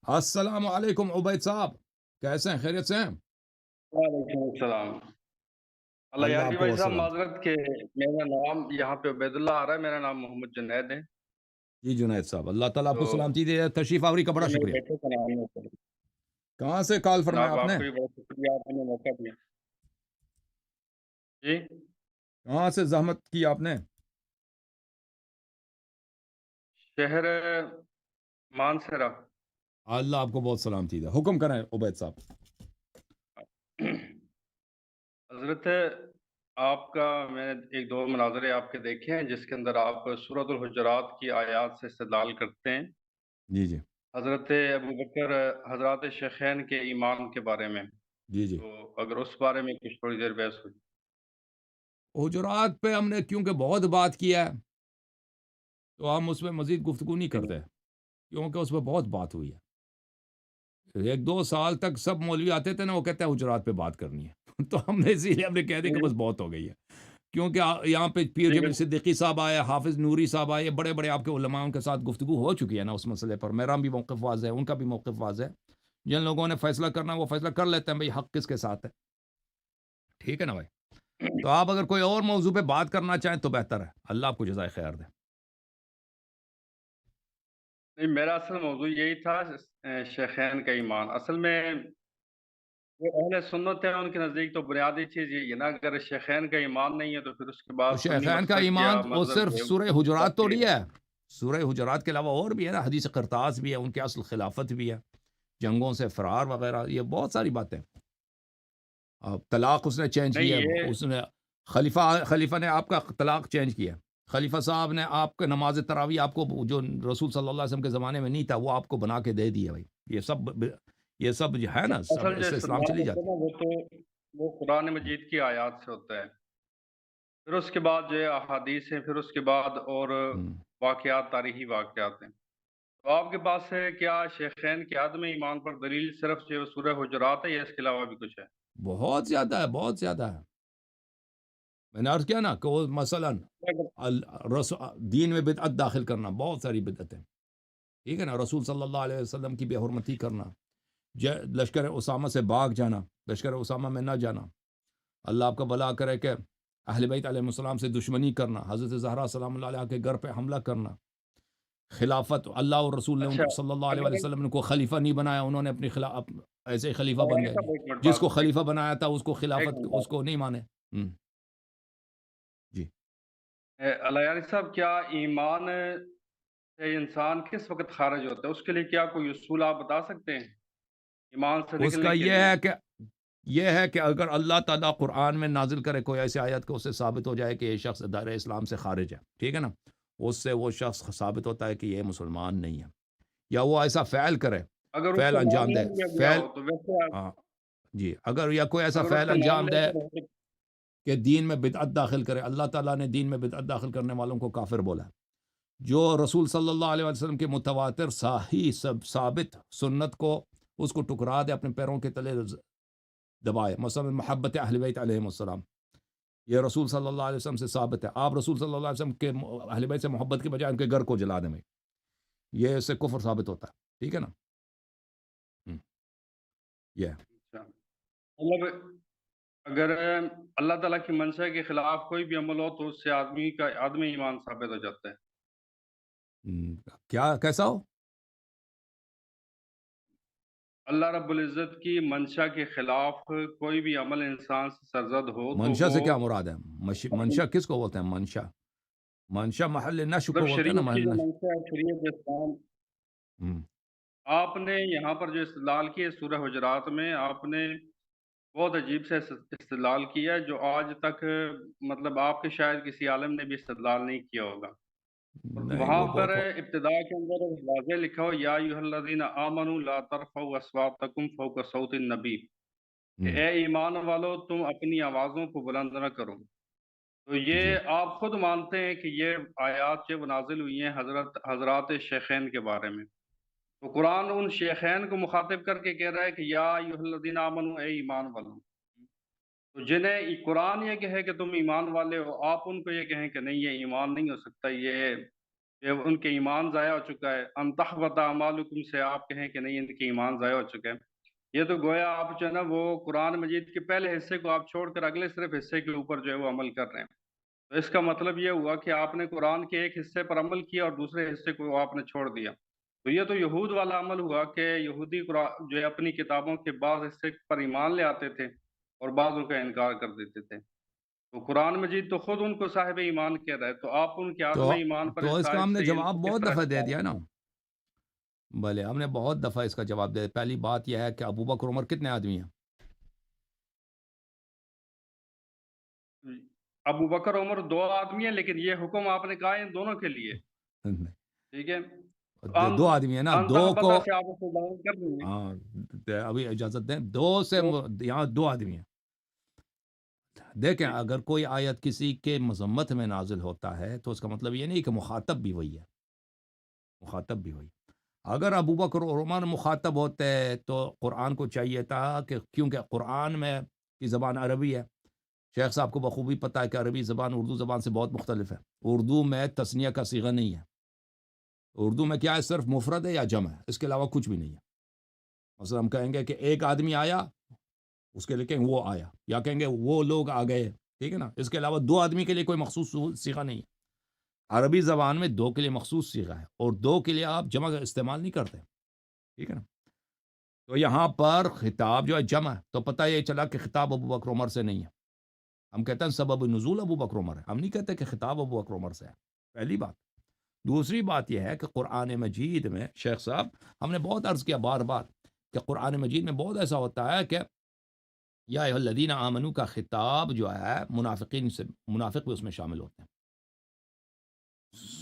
السلام علیکم عبید صاحب، کیسے ہیں؟ خیریت سے ہیں؟ وعلیکم السلام۔ اللہ اللہ یاگی آپ کو بھائی بہت صاحب سلام۔ معذرت کہ میرا نام یہاں پہ عبید اللہ آ رہا ہے، میرا نام محمد جنید ہے۔ جی جنید صاحب، اللہ تعالیٰ آپ تو کو سلامتی دے، تشریف آوری کا بڑا یہ میرے شکریہ۔ بیٹے کا نام ہے سر۔ کہاں سے کال فرمایا جناب آپ نے؟ آپ کو بھی بہت شکریہ، آپ نے موقع دیا۔ جی کہاں سے زحمت کی آپ نے؟ شہر مانسہرہ۔ اللہ آپ کو بہت سلامتی دے، حکم کریں عبید صاحب۔ حضرت آپ کا میں نے ایک دو مناظرے آپ کے دیکھے ہیں جس کے اندر آپ سورۃ الحجرات کی آیات سے استدلال کرتے ہیں جی جی حضرت ابوبکر حضرات شیخین کے ایمان کے بارے میں۔ جی جی تو اگر اس بارے میں کچھ تھوڑی دیر بحث ہوئی۔ حجرات پہ ہم نے کیونکہ بہت بات کیا ہے تو ہم اس میں مزید گفتگو نہیں کرتے، کیونکہ اس پہ بہت بات ہوئی ہے۔ ایک دو سال تک سب مولوی آتے تھے نا، وہ کہتے ہیں حجرات پہ بات کرنی ہے تو ہم نے اسی لیے ہم نے کہہ دیا کہ بس بہت ہو گئی ہے، کیونکہ یہاں پہ پیر جی جمیل بالکل صدیقی صاحب آئے، حافظ نوری صاحب آئے، بڑے بڑے آپ کے علماء کے ساتھ گفتگو ہو چکی ہے نا اس مسئلے پر۔ میرا بھی موقف واضح ہے، ان کا بھی موقف واضح ہے۔ جن لوگوں نے فیصلہ کرنا وہ فیصلہ کر لیتے ہیں، بھائی حق کس کے ساتھ ہے، ٹھیک ہے نا بھائی؟ تو آپ اگر کوئی اور موضوع پہ بات کرنا چاہیں تو بہتر ہے، اللہ آپ کو جزائے خیر دے۔ نہیں، میرا اصل موضوع یہی تھا، شیخین کا ایمان اصل میں جو اہل سنت ہے ان کے نزدیک تو بنیادی چیز یہی ہے نا، اگر شیخین کا ایمان نہیں ہے تو پھر اس کے تو بعد سنی شیخین کا مسلک ایمان یا وہ مذہب صرف جو ہے سورہ حجرات باقی توڑی ہے۔ ہے، سورہ حجرات کے علاوہ اور بھی ہے نا، حدیث قرطاس بھی ہے، ان کے اصل خلافت بھی ہے، جنگوں سے فرار وغیرہ، یہ بہت ساری باتیں۔ اب طلاق اس نے چینج نہیں کیا ہے، یہ اس نے خلیفہ نے آپ کا طلاق چینج کیا ہے، خلیفہ صاحب نے آپ کے نماز تراویح آپ کو جو رسول صلی اللہ علیہ وسلم کے زمانے میں نہیں تھا وہ آپ کو بنا کے دے دیا بھائی۔ یہ سب جو ہے نا، سب اصل جو اس سے اسلام استدلال چلی ہوتا ہے جاتی نا وہ قرآن مجید کی آیات سے ہوتا ہے، پھر اس کے بعد جو ہے احادیث ہیں، پھر اس کے بعد اور ہے۔ واقعات، تاریخی واقعات ہیں۔ تو آپ کے پاس ہے کیا شیخین کے عدم ایمان پر دلیل صرف جو سورہ حجرات ہے یا اس کے علاوہ بھی کچھ ہے؟ بہت زیادہ ہے، بہت زیادہ ہے۔ میں نے عرض کیا نا کہ وہ مثلاً دین میں بدعت داخل کرنا، بہت ساری بدعتیں، ٹھیک ہے نا، رسول صلی اللہ علیہ وسلم کی بے حرمتی کرنا، لشکر اسامہ سے بھاگ جانا، لشکر اسامہ میں نہ جانا، اللہ آپ کا بھلا کرے کہ اہل بیت علیہ السلام سے دشمنی کرنا، حضرت زہرا سلام اللہ علیہ کے گھر پہ حملہ کرنا، خلافت اللہ اور رسول نے ان اچھا کو صلی اللہ علیہ اگر وسلم نے ان کو خلیفہ نہیں بنایا، انہوں نے اپنی ایسے ہی خلیفہ بن گئے، صاحب ایک منٹ جس بات کو ایک خلیفہ بنایا تھا اس کو ایک خلافت منٹ اس بات کو نہیں مانے۔ جی علیاری صاحب، کیا ایمان سے انسان کس وقت خارج ہوتا ہے؟ اس کے لیے کیا کوئی اصول آپ بتا سکتے ہیں ایمان سے اس کا نکلنے کے یہ لیے؟ ہے کہ اگر اللہ تعالیٰ قرآن میں نازل کرے کوئی ایسی آیت کہ اس سے ثابت ہو جائے کہ یہ شخص دائرہ اسلام سے خارج ہے، ٹھیک ہے نا، اس سے وہ شخص ثابت ہوتا ہے کہ یہ مسلمان نہیں ہے، یا وہ ایسا فعل کرے، اگر اس فعل کا نام انجام نہ دے، لیا گیا فعل ہو تو ویسے ہاں جی، اگر یا کوئی ایسا اگر اس فعل کا نام انجام لے دے کر کہ دین میں بدعت داخل کرے، اللہ تعالیٰ نے دین میں بدعت داخل کرنے والوں کو کافر بولا ہے۔ جو رسول صلی اللہ علیہ وسلم کے متواتر صحیح ثابت سنت کو اس کو ٹکرا دے، اپنے پیروں کے تلے دبائے، مثلا محبت اہل بیت علیہ السلام، یہ رسول صلی اللہ علیہ وسلم سے ثابت ہے، آپ رسول صلی اللہ علیہ وسلم کے اہل بیت سے محبت کے بجائے ان کے گھر کو جلا دیں بھائی، یہ اس سے کفر ثابت ہوتا ہے، ٹھیک ہے نا۔ یہ اچھا، مطلب اگر اللہ تعالیٰ کی منشا کے خلاف کوئی بھی عمل ہو تو اس سے آدمی کا آدمی ایمان ثابت ہو جاتا ہے۔ کیا کیسا ہو؟ اللہ رب العزت کی منشا کے خلاف کوئی بھی عمل انسان سے سرزد ہو تو منشا وہ سے کیا مراد ہے؟ اپنی منشا کس کو بولتے ہیں؟ منشا محل نشو مطلب کو بولتے ہیں نا، شریعت کی محل جو نشو۔ منشا ہے، شریعت اسلام، آپ نے یہاں پر جو استدلال کی ہے سورہ حجرات میں، آپ نے بہت عجیب سے استدلال کیا ہے جو آج تک مطلب آپ کے شاید کسی عالم نے بھی استدلال نہیں کیا ہوگا۔ اور نہیں وہاں وہ پر بہت ابتدا کے اندر واضح لکھا ہو یا ایھا الذین آمنوا لا ترفعوا اصواتکم فوق صوت النبی، کہ اے ایمان والو تم اپنی آوازوں کو بلند نہ کرو۔ تو جی یہ آپ خود مانتے ہیں کہ یہ آیات جو نازل ہوئی ہیں حضرات شیخین کے بارے میں، تو قرآن ان شیخین کو مخاطب کر کے کہہ رہا ہے کہ یا ایھا الذین آمنوا، اے ایمان والو، تو جنہیں قرآن یہ کہے کہ تم ایمان والے ہو، آپ ان کو یہ کہیں کہ نہیں یہ ایمان نہیں ہو سکتا، یہ کہ ان کے ایمان ضائع ہو چکا ہے، ان تحبط اعمالکم سے آپ کہیں کہ نہیں ان کے ایمان ضائع ہو چکے ہیں۔ یہ تو گویا آپ جو ہے نا وہ قرآن مجید کے پہلے حصے کو آپ چھوڑ کر اگلے صرف حصے کے اوپر جو ہے وہ عمل کر رہے ہیں۔ تو اس کا مطلب یہ ہوا کہ آپ نے قرآن کے ایک حصے پر عمل کیا اور دوسرے حصے کو آپ نے چھوڑ دیا۔ تو یہ تو یہود والا عمل ہوا کہ یہودی جو ہے اپنی کتابوں کے بعض حصے پر ایمان لے آتے تھے اور بعضوں کا انکار کر دیتے تھے۔ تو قرآن مجید تو خود ان کو صاحب ایمان کہہ رہا ہے، تو آپ ان کے عدم ایمان پر تو اس کا استائج ہم نے سے ان جواب کو کس بہت طرح دفعہ دے جواب دیا نا، بھلے ہم نے بہت دفعہ اس کا جواب دیا۔ پہلی بات یہ ہے کہ ابو بکر عمر کتنے آدمی ہیں؟ دیں؟ ابو بکر عمر دو آدمی ہیں، لیکن یہ حکم آپ نے کہا ہے ان دونوں کے لیے، ٹھیک ہے؟ تو دو آدمی ہیں نا، ان دو کو تحبطہ سے آپ اس کو بیان کر دیں گے۔ ہاں، ابھی اجازت دیں، دو سے تو یہاں دو آدمی ہیں۔ دیکھیں، جی اگر کوئی آیت کسی کے مذمت میں نازل ہوتا ہے تو اس کا مطلب یہ نہیں کہ مخاطب بھی وہی ہے، مخاطب بھی وہی۔ اگر ابو بکر اور عمر مخاطب ہوتے تو قرآن کو چاہیے تھا کہ، کیونکہ قرآن میں کی زبان عربی ہے، شیخ صاحب کو بخوبی پتہ ہے کہ عربی زبان اردو زبان سے بہت مختلف ہے۔ اردو میں تثنیہ کا صیغہ نہیں ہے، اردو میں کیا ہے، صرف مفرد ہے یا جمع ہے، اس کے علاوہ کچھ بھی نہیں ہے۔ مثلا ہم کہیں گے کہ ایک آدمی آیا، اس کے لیے کہیں وہ آیا، یا کہیں گے وہ لوگ آ گئے، ٹھیک ہے نا۔ اس کے علاوہ دو آدمی کے لیے کوئی مخصوص صیغہ نہیں ہے۔ عربی زبان میں دو کے لیے مخصوص صیغہ ہے، اور دو کے لیے آپ جمع کا استعمال نہیں کرتے، ٹھیک ہے نا۔ تو یہاں پر خطاب جو ہے جمع ہے، تو پتہ یہ چلا کہ خطاب ابو بکر عمر سے نہیں ہے۔ ہم کہتے ہیں سبب نزول ابو بکر عمر ہے، ہم نہیں کہتے کہ خطاب ابو بکر عمر سے ہے، پہلی بات۔ دوسری بات یہ ہے کہ قرآن مجید میں، شیخ صاحب ہم نے بہت عرض کیا بار بار کہ قرآن مجید میں بہت ایسا ہوتا ہے کہ یا ایھا الذین آمنو کا خطاب جو ہے منافقین سے، منافق بھی اس میں شامل ہوتے ہیں۔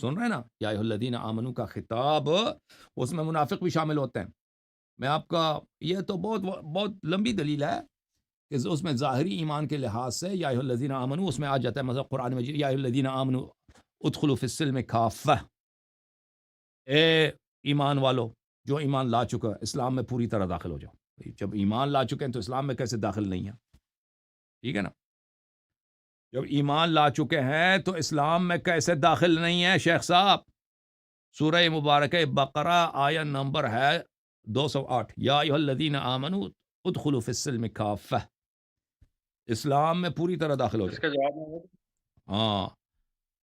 سن رہے ہیں نا، یا ایھا الذین آمنو کا خطاب، اس میں منافق بھی شامل ہوتے ہیں۔ میں آپ کا، یہ تو بہت بہت لمبی دلیل ہے کہ اس میں ظاہری ایمان کے لحاظ سے یا ایھا الذین آمنو اس میں آ جاتا ہے، مثلا قرآن مجید یا ایھا الذین آمنو ادخلوا فی السلم کافہ، اے ایمان والو جو ایمان لا چکا اسلام میں پوری طرح داخل ہو جاؤ۔ جب ایمان لا چکے ہیں تو اسلام میں کیسے داخل نہیں ہے، ٹھیک ہے نا۔ جب ایمان لا چکے ہیں تو اسلام میں کیسے داخل نہیں ہے شیخ صاحب؟ سورہ مبارکہ بقرہ آیت نمبر ہے 208، یا ایھا الذین آمنوا ادخلوا فی السلم کافہ، اسلام میں پوری طرح داخل ہو اس جاؤ۔ کا جواب میں ہاں،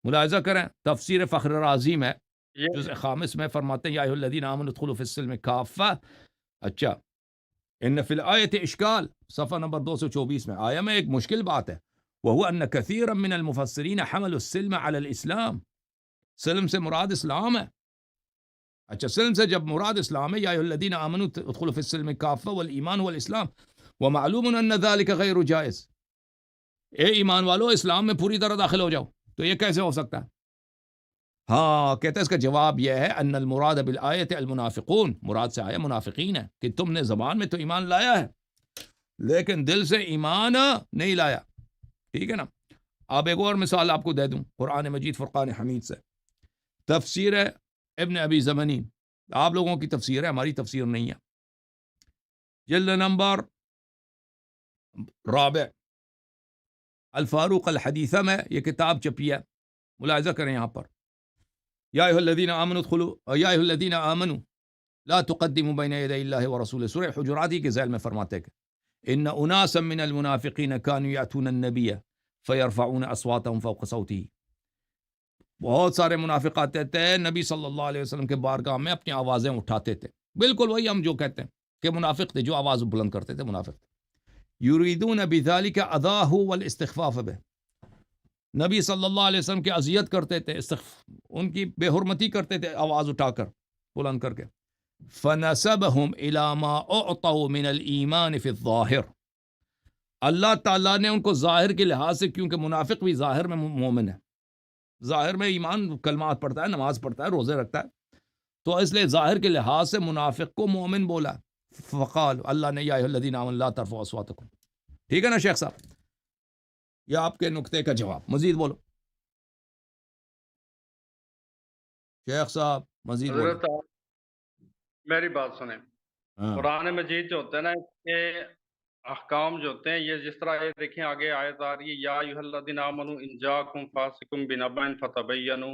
ملاحظہ کریں، تفسیر فخر رازی میں یہ جزء خامس میں فرماتے ہیں یا ایھا الذین آمنوا ادخلوا فی السلم کافہ۔ اچھا، ان فی الآیت اشکال، صفحہ نمبر 224 میں آیا میں ایک مشکل بات ہے، وہو ان کثیرا من المفسرین حملوا السلم علی الاسلام، سلم سے مراد اسلام ہے۔ اچھا، سلم سے جب مراد اسلام ہے، یا ایھا الذین آمنوا ادخلوا فی السلم کافہ والایمان هو الاسلام ومعلوم ان ذلک غیر جائز، اے ایمان والو اسلام میں پوری طرح داخل ہو جاؤ، تو یہ کیسے ہو سکتا ہے؟ ہاں، کہتے ہیں اس کا جواب یہ ہے ان المراد بالآیت المنافقون، مراد سے آیا منافقین ہے، کہ تم نے زبان میں تو ایمان لایا ہے لیکن دل سے ایمان نہیں لایا، ٹھیک ہے نا۔ اب ایک اور مثال آپ کو دے دوں قرآن مجید فرقان حمید سے، تفسیر ابن ابی زمنی، آپ لوگوں کی تفسیر ہے، ہماری تفسیر نہیں ہے، جلد نمبر رابع الفاروق الحدیثہ میں یہ کتاب چھپی ہے، ملاحظہ کریں یہاں پر، یا ایھا الذین آمنوا ادخلوا یا ایھا الذین آمنوا لا تقدموا بین یدی اللہ ورسولہ، سورہ حجرات ہی کے ذیل میں فرماتے ہیں کہ ان اناسا من المنافقین کانوا یاتون النبی فیرفعون اصواتهم فوق صوته، بہت سارے منافق آتے تھے نبی صلی اللہ علیہ وسلم کے بارگاہ میں اپنی آوازیں اٹھاتے تھے، بالکل وہی ہم جو کہتے ہیں کہ منافق تھے، جو آواز بلند کرتے تھے منافق تھے، یریدون بذلک اذاہ والاستخفاف به، نبی صلی اللہ علیہ وسلم کی اذیت کرتے تھے، ان کی بے حرمتی کرتے تھے آواز اٹھا کر، بلند کر کے، فنسبهم الى ما اعطوا من الایمان فی الظاہر، اللہ تعالیٰ نے ان کو ظاہر کے لحاظ سے، کیونکہ منافق بھی ظاہر میں مومن ہے، ظاہر میں ایمان، کلمات پڑھتا ہے، نماز پڑھتا ہے، روزے رکھتا ہے، تو اس لیے ظاہر کے لحاظ سے منافق کو مومن بولا، فقال اللہ نے یا ایھا الذین آمنوا لا ترفعوا اصواتکم، ٹھیک ہے نا شیخ صاحب؟ یہ آپ کے نقطے کا جواب، مزید بولو شیخ صاحب، مزید بولو۔ حضرت میری بات سنیں، ہاں، قرآن مجید جو ہوتا ہے نا اس کے احکام جو ہوتے ہیں، یہ جس طرح یہ دیکھیں آگے آیت آ رہی ہے، یا ایھا الذین آمنوا ان جاءکم فاسق بنبأ فتبینوا،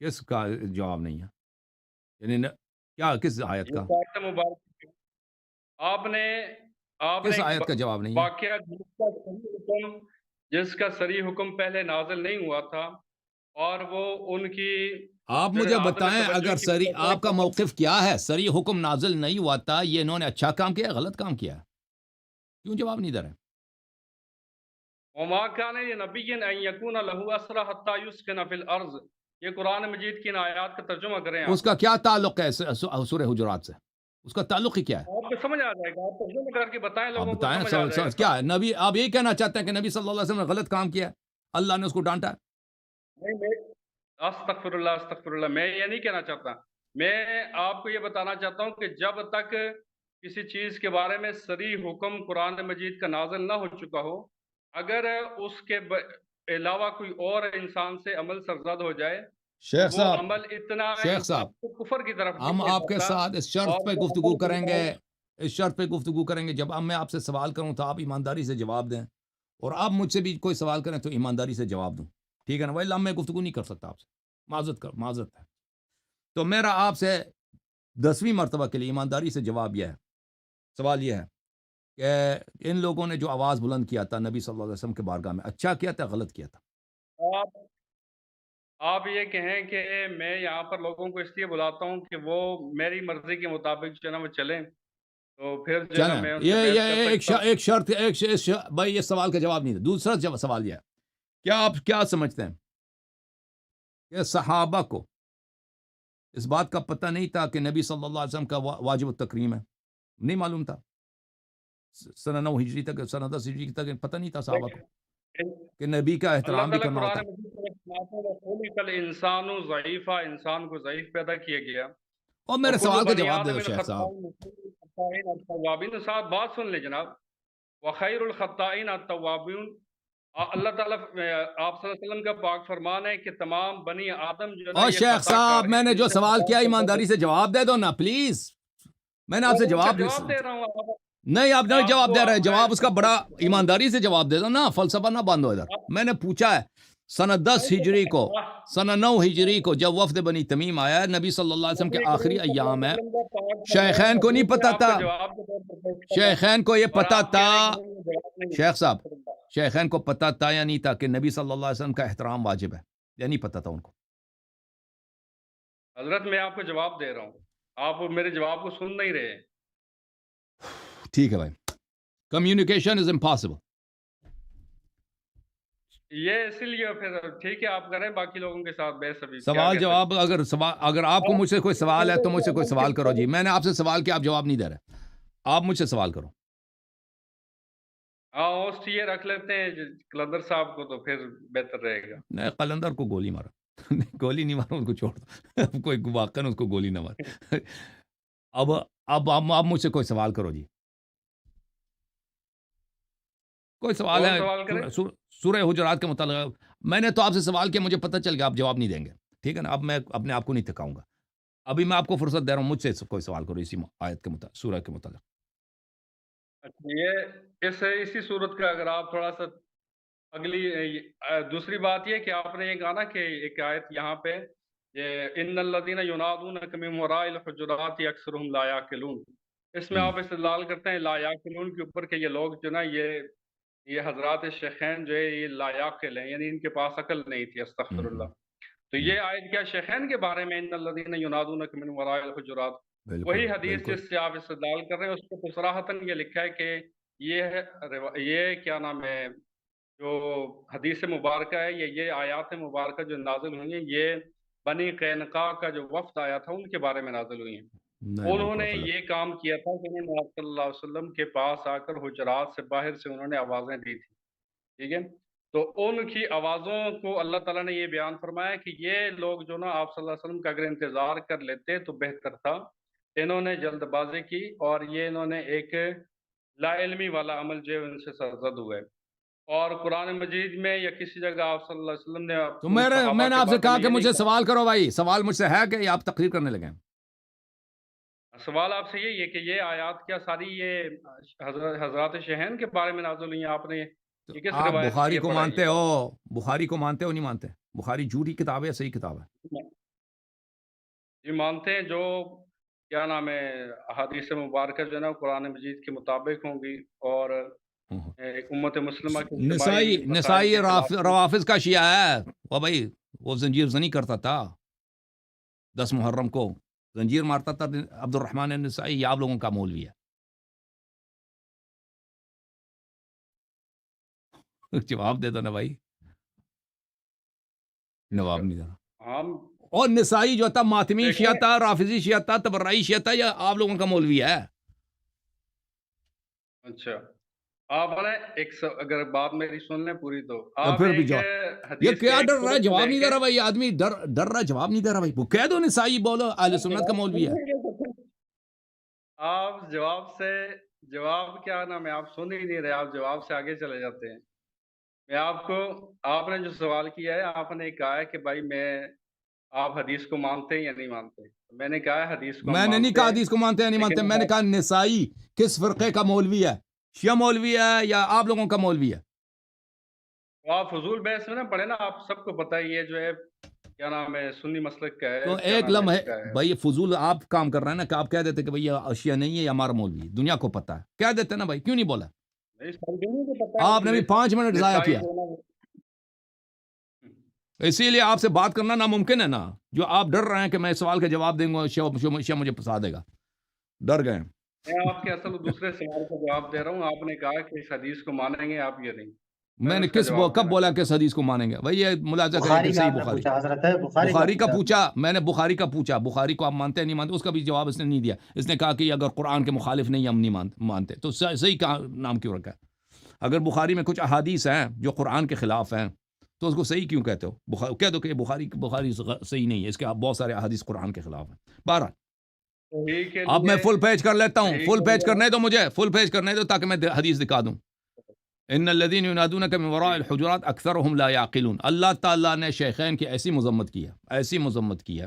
کس کا جواب نہیں ہے؟ یعنی کیا کس آیت یہ کا؟ آیت مبارک آپ نے کس ایک آیت کا جواب نہیں ہے؟ واقعہ جس کا صریح حکم پہلے نازل نہیں ہوا تھا، اور وہ ان کی آپ جو ہے مجھے عدم بتائیں توجہ اگر کی وجہ سے آپ کا موقف کیا ہے؟ صریح حکم نازل نہیں ہوا تھا، یہ انہوں نے اچھا کام کیا غلط کام کیا؟ کیوں جواب نہیں دے رہے؟ وما كان لنبي ان يكون له اسرى حتى يسكن في الارض، یہ قرآن مجید کی ان آیات کا ترجمہ کریں اس آپ کا کیا تعلق ہے سورہ حجرات سے؟ اس کا تعلق ہی کیا ہے؟ آپ کو سمجھ آ جائے گا، آپ ترجمہ کر کے بتائیں، آپ لوگوں کو بتائیں سمجھ آ جائے گا کیا ہے؟ سب۔ نبی آپ یہی کہنا چاہتے ہیں کہ نبی صلی اللہ علیہ وسلم نے غلط کام کیا ہے، اللہ نے اس کو ڈانٹا ہے؟ نہیں، استغفر اللہ استغفر اللہ، میں یہ نہیں کہنا چاہتا، میں آپ کو یہ بتانا چاہتا ہوں کہ جب تک کسی چیز کے بارے میں صریح حکم قرآن مجید کا نازل نہ ہو چکا ہو، اگر اس کے علاوہ کوئی اور انسان سے عمل سرزد ہو جائے تو شیخ وہ صاحب، عمل اتنا شیخ انسان صاحب، کو کفر کی طرف نہیں ہم لے آپ کے جاتا، ساتھ اس شرط اور پہ وہ گفتگو عمل کریں گے، بتائے۔ اس شرط پہ گفتگو کریں گے جب میں آپ سے سوال کروں تو آپ ایمانداری سے جواب دیں، اور آپ مجھ سے بھی کوئی سوال کریں تو ایمانداری سے جواب دوں، ٹھیک ہے نا؟ وہی میں گفتگو نہیں کر سکتا آپ سے، معذرت ہے۔ تو میرا آپ سے 10ویں مرتبہ کے لیے ایمانداری سے جواب یہ ہے، سوال یہ ہے کہ ان لوگوں نے جو آواز بلند کیا تھا نبی صلی اللہ علیہ وسلم کے بارگاہ میں، اچھا کیا تھا غلط کیا تھا؟ آپ یہ کہیں کہ میں یہاں پر لوگوں کو اس لیے بلاتا ہوں کہ وہ میری مرضی کے مطابق جو ہے نا وہ چلیں، تو پھر جو ہے نا چلیں، میں ان سے یہ بحث کر سکتا ہوں۔ ایک شرط بھائی یہ سوال کا جواب نہیں تھا۔ دوسرا سوال یہ ہے، کیا آپ کیا سمجھتے ہیں کہ صحابہ کو اس بات کا پتہ نہیں تھا کہ نبی صلی اللہ علیہ وسلم کا واجب التکریم ہے؟ نہیں معلوم تھا؟ سنہ 9 ہجری تک، سنہ 10 ہجری تک پتہ نہیں تھا صحابہ کو کہ نبی کا اللہ احترام بھی تعالیٰ کرنا ہوتا قرآن ہے؟ مجید میں فرماتا ہے وَخُلِقَ الْإِنسَانُ ضعیفہ، انسان کو ضعیف پیدا کیا گیا، اور میرے وَكُلُّ سوال کا بَنِي جواب دے دو آدَمٍ شیخ صاحب۔ خَطَّاءٍ التوابین، صاحب بات سن لیں جناب، وَخَيْرُ الْخَطَّائِينَ التَّوَّابُونَ، اللہ تعالیٰ آپ صلی اللہ علیہ وسلم کا پاک فرمان ہے کہ تمام بنی آدم جو ہے نا اور یہ شیخ خطا کار صاحب، ہیں، میں نے ان جو سے سوال خطا کیا کرتے ہیں۔ ایمانداری سے جواب دے دو نا پلیز، میں نے آپ میں سے اس کا جواب جواب دے رہا ہوں، نہیں، آپ نہیں آپ جواب کو دے رہے، میں جواب اس کا بڑا ایمانداری سے جواب دے دو نا، فلسفہ نہ بند ہو ادھر۔ میں نے پوچھا ہے سنہ 10 ہجری کو، سنہ 9 ہجری کو جب وفد بنی تمیم آیا، نبی صلی اللہ علیہ وسلم کے نبی آخری کریم صلی اللہ ایام علیہ ہے، وسلم کا پاک فرمان شیخین کو نہیں حدیث میں پتا آپ تھا، کو جواب کے طور پر پیش کر رہا ہوں، شیخین کو یہ اور پتا آپ کہہ تھا، رہے ہیں کہ نہیں جواب نہیں شیخ صاحب، ہے۔ شیخین کو پتا تھا یا نہیں تھا کہ نبی صلی اللہ علیہ وسلم کا احترام واجب ہے، یا نہیں پتا تھا ان کو؟ حضرت میں آپ کو جواب دے رہا ہوں، آپ میرے جواب کو سن نہیں رہے۔ ٹھیک ہے بھائی، کمیونیکیشن از امپاسبل۔ یہ اسی لیے پھر ٹھیک ہے، آپ کریں باقی لوگوں کے ساتھ بحث، ابھی کیا سوال کہہ جواب، سکتے ہیں اگر آپ کو مجھ سے کوئی سوال ہے تو مجھ سے کوئی سوال کرو جی، میں نے آپ سے سوال کیا، آپ جواب نہیں دے رہے، آپ مجھ سے سوال کرو۔ ہاں ہوسٹ یہ رکھ لیتے ہیں کلندر صاحب کو، تو پھر بہتر رہے گا۔ نہیں، قلندر کو گولی مارا، گولی نہیں مارا، ان کو چھوڑ دو، کوئی واقعا اس کو گولی نہ مار۔ اب آپ مجھ سے کوئی سوال کرو جی، کوئی سوال کون ہے سوال کرے؟ سورہ حجرات کے متعلق؟ میں نے تو آپ سے سوال کیا، مجھے پتہ چل گیا آپ جواب نہیں دیں گے، ٹھیک ہے نا؟ اب میں اپنے آپ کو نہیں تھکاؤں گا، ابھی میں آپ کو فرصت دے رہا ہوں، مجھ سے کوئی سوال کرو اسی آیت کے متعلق، سورہ کے متعلق۔ اچھا، یہ اسی صورت کا اگر آپ تھوڑا سا اگلی دوسری بات یہ کہ آپ نے یہ کہا نا کہ ایک آیت یہاں پہ یہ ان الذین ینادونک من وراء الحجرات اکثرهم لا یعقلون، اس میں آپ استدلال کرتے ہیں لا یعقلون کے اوپر کہ یہ لوگ جو نا یہ حضرات شیخین جو ہے یہ لا یعقل ہیں، یعنی ان کے پاس عقل نہیں تھی، استغفر اللہ۔ تو یہ آیت کیا شیخین کے بارے میں ان الذین ینادونک من وراء الحجرات، بالکل وہی حدیث بالکل، جس سے آپ استدلال کر رہے ہیں اس کو صراحتاً یہ لکھا ہے کہ یہ کیا نام ہے جو حدیث مبارکہ ہے، یہ آیات مبارکہ جو نازل ہوئی ہیں، یہ بنی قینقاع کا جو وفد آیا تھا ان کے بارے میں نازل ہوئی ہیں۔ نہیں انہوں بالکل نے غلط۔ یہ کام کیا تھا کہ انہوں نے آپ صلی اللہ علیہ وسلم کے پاس آ کر حجرات سے باہر سے انہوں نے آوازیں دی تھی، ٹھیک ہے؟ تو ان کی آوازوں کو اللہ تعالیٰ نے یہ بیان فرمایا کہ یہ لوگ جو نا آپ صلی اللہ علیہ وسلم کا اگر انتظار کر لیتے تو بہتر تھا، انہوں نے جلد بازی کی اور یہ انہوں نے ایک لا علمی والا عمل جو ہے ان سے سرزد ہوئے۔ اور قرآن مجید میں یا کسی جگہ آپ صلی اللہ علیہ وسلم نے تو ان صحابہ میں نے کے آپ سے بارے کہا میں کہ یہ نہیں مجھے کہا۔ سوال کرو بھائی، سوال مجھ سے ہے کہ آپ تقریر کرنے لگے ہیں؟ سوال آپ سے یہی ہے کہ یہ آیات کیا ساری یہ حضرات شہین کے بارے میں نازل ہوئی ہیں؟ آپ نے تو یہ کس آپ روایت سے بخاری یہ کو پڑھا ہے مانتے ہو؟ بخاری کو مانتے ہو نہیں مانتے؟ بخاری جھوٹی کتاب ہے یا صحیح کتاب ہے؟ یہ مانتے ہیں جو کیا نام ہے احادیث مبارکہ جو ہے نا قرآن مجید کے مطابق ہوں گی اور امت مسلمہ کے اجتماعی مسائل نسائی کے خلاف ہوں گی۔ روافظ کا شیعہ ہے وہ بھائی، وہ زنجیر زنی کرتا تھا 10 محرم کو زنجیر مارتا تھا عبد الرحمن النسائی، یہ آپ لوگوں کا مولوی ہے۔ جواب دے دو نا بھائی، جواب نہیں دے رہا۔ ہم اور نسائی جو تھا ماتمی دیکھیں، شیعہ تھا، رافضی شیعہ تھا، تبرئی شیعہ تھا، یا آپ لوگوں کا مولوی ہے؟ اچھا آپ نے اگر بات میری سن لیں پوری تو یا آپ پھر بھی ایک جواب، یہ حدیث کے کیا ایک ڈر رہا ہے؟ صورت جواب لے نہیں دے کے رہا بھائی، آدمی ڈر رہا ہے، جواب نہیں دے رہا بھائی، وہ کہہ دو نسائی بولو اہل سنت کا مولوی ہے۔ آپ جواب کیا نام ہے، آپ سن ہی نہیں رہے، آپ جواب سے آگے چلے جاتے ہیں۔ میں آپ نے جو سوال کیا ہے، آپ نے کہا ہے کہ بھائی آپ حدیث کو مانتے ہیں یا نہیں مانتے؟ میں نے کہا ہے حدیث کو ہم میں نے نہیں مانتے کہا ہیں، حدیث کو مانتے ہیں نہیں مانتے، لیکن میں نے کہا نسائی کس فرقے کا مولوی ہے، شیعہ مولوی ہے یا آپ لوگوں کا مولوی ہے؟ آپ فضول بحث میں نہ پڑھے نا، آپ سب کو پتہ ہے یہ جو ہے کیا نام ہے سنی مسلک کا تو ہے، کیا ایک نام ہے لمحے اس کا ہے۔ بھائی فضول آپ کام کر رہے ہیں نا، کہ آپ کہہ دیتے کہ بھئی یہ شیعہ نہیں ہے، یہ ہمارا مولوی ہے، دنیا کو پتہ ہے، کہہ دیتے نا بھائی، کیوں نہیں بولا؟ نہیں سمجھنے کو پتہ ہے آپ نے بھی 5 منٹ ضائع نسائی کیا، جو ہے نا اسی لیے آپ سے بات کرنا ناممکن ہے نا، جو آپ ڈر رہے ہیں کہ میں سوال کا جواب دیں گا شیعہ مجھے پسا دے گا، ڈر گئے ہیں۔ میں آپ کے اصل دوسرے سوال کا جواب دے رہا ہوں، آپ نے کہا کہ اس حدیث کو مانیں گے آپ، یہ نہیں، میں نے اس کا جواب کب دینا بولا چاہتا کہ اس حدیث کو مانیں گے؟ بھائی یہ ملاحظہ کریں کہ بخاری کا صحیح آپ نے بخاری، پوچھا حضرت ہے، بخاری کا پوچھا، میں نے بخاری کا پوچھا، بخاری کو آپ مانتے ہیں نہیں مانتے، اس کا بھی جواب اس نے نہیں دیا، اس نے کہا کہ یہ اگر قرآن کے مخالف نہیں ہم نہیں مانتے، تو صحیح کا نام کیوں رکھا ہے؟ اگر بخاری میں کچھ احادیث ہیں جو قرآن کے خلاف ہیں تو اس کو صحیح کیوں کہتے ہو؟ کہہ دو کہ بخاری صحیح نہیں ہے، اس کے بہت سارے احادیث قرآن کے خلاف ہیں۔ بہرحال صحیح کے اب میں لیے فل پیج کر لیتا ہوں، صحیح فل کے پیج لیے کرنے دو مجھے، فل پیج کرنے دو تاکہ میں حدیث دکھا دوں۔ ان الذين ينادونك من وراء الحجرات اکثرهم لا يعقلون، اللہ تعالیٰ نے شیخین کی ایسی مذمت کی ہے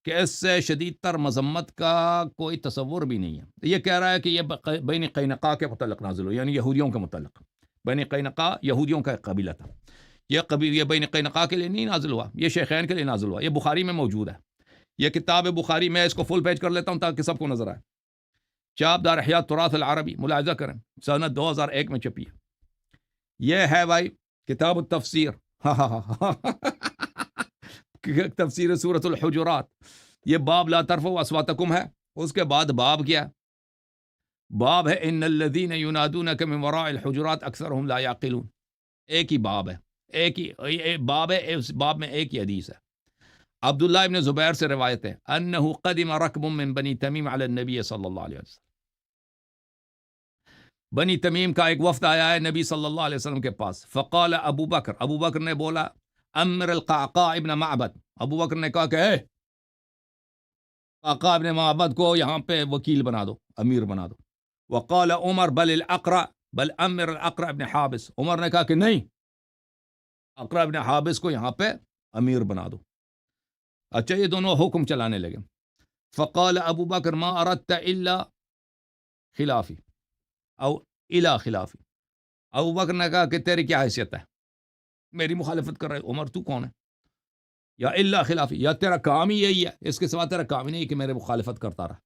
کہ اس سے شدید تر مذمت کا کوئی تصور بھی نہیں ہے۔ یہ کہہ رہا ہے کہ یہ بنی قینقاع کے متعلق نازل ہو، یعنی یہودیوں کے متعلق۔ بنی قینقاع یہودیوں کا ایک قبیلہ تھا، یہ بنی قینقاع کے لیے نہیں نازل ہوا، یہ شیخین کے لیے نازل ہوا، یہ بخاری میں موجود ہے، یہ کتاب بخاری، میں اس کو فل پیج کر لیتا ہوں تاکہ سب کو نظر آئے۔ چاپ دار احیاء تراث العربی، ملاحظہ کریں، سنہ 2001 میں چھپی ہے۔ یہ ہے بھائی کتاب التفسیر، تفسیر سورۃ الحجرات، یہ باب لا ترفعوا اصواتکم ہے، اس کے بعد باب کیا؟ باب ہے ان الذین ینادونک من وراء الحجرات اکثرهم لا یعقلون، ایک ہی باب ہے، ایک ہی باب ہے، اس باب میں ایک ہی حدیث ہے۔ عبداللہ ابن زبیر سے روایت ہے انہ قدم رکب من بنی تمیم علی النبی صلی اللہ علیہ وسلم، بنی تمیم کا ایک وفد آیا ہے نبی صلی اللہ علیہ وسلم کے پاس، فقال ابو بکر نے بولا امر القعقاع ابن معبد، ابو بکر نے کہا کہ قعقاع ابن معبد کو یہاں پہ وکیل بنا دو، امیر بنا دو۔ وقال عمر بل امر الاقرع ابن حابس، عمر نے کہا کہ نہیں، اقرع ابن حابس کو یہاں پہ امیر بنا دو۔ اچھا یہ دونوں حکم چلانے لگے۔ فقال ابو بکر ما اردت الا خلافی او الا خلافی، ابو بکر نے کہا کہ تیری کیا حیثیت ہے، میری مخالفت کر رہے، عمر تو کون ہے، یا الا خلافی، یا تیرا کام ہی یہی ہے، اس کے سوا تیرا کام ہی نہیں کہ میرے مخالفت کرتا رہا۔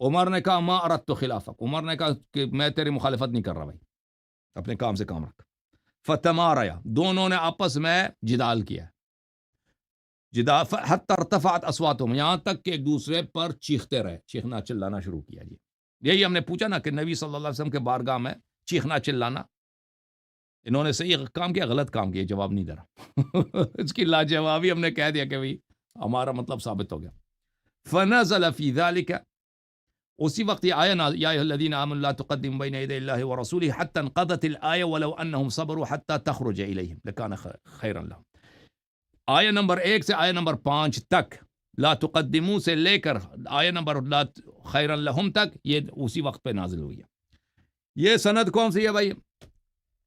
عمر نے کہا ما اردت خلافک، عمر نے کہا کہ میں تیری مخالفت نہیں کر رہا بھائی، اپنے کام سے کام رکھ۔ فتماریا، دونوں نے آپس میں جدال کیا، حتی ارتفعت اصواتهم، یہاں تک کہ ایک دوسرے پر چیختے رہے، چیخنا چلانا شروع کیا۔ جی یہی ہم نے پوچھا نا کہ نبی صلی اللہ علیہ وسلم کے بارگاہ میں چیخنا چلانا، انہوں نے صحیح کام کیا غلط کام کیا، جواب نہیں دے رہا۔ اس کی لاجوابی ہم نے کہہ دیا کہ بھئی ہمارا مطلب ثابت ہو گیا۔ فنزل فی ذلک، اسی وقت یہ آیا یا ایھا الذین آمنوا لا تقدموا بین یدی اللہ ورسولہ حتی انقضت الآیہ ولو انہم صبروا حتی تخرج الیہم لکان خیرا لہم۔ آیہ نمبر 1 سے آیہ نمبر 5 تک، لا تقدمو سے لے کر آیہ نمبر لا خیرا لہم تک، یہ اسی وقت پہ نازل ہوئی ہے۔ یہ سند کون سی ہے بھائی؟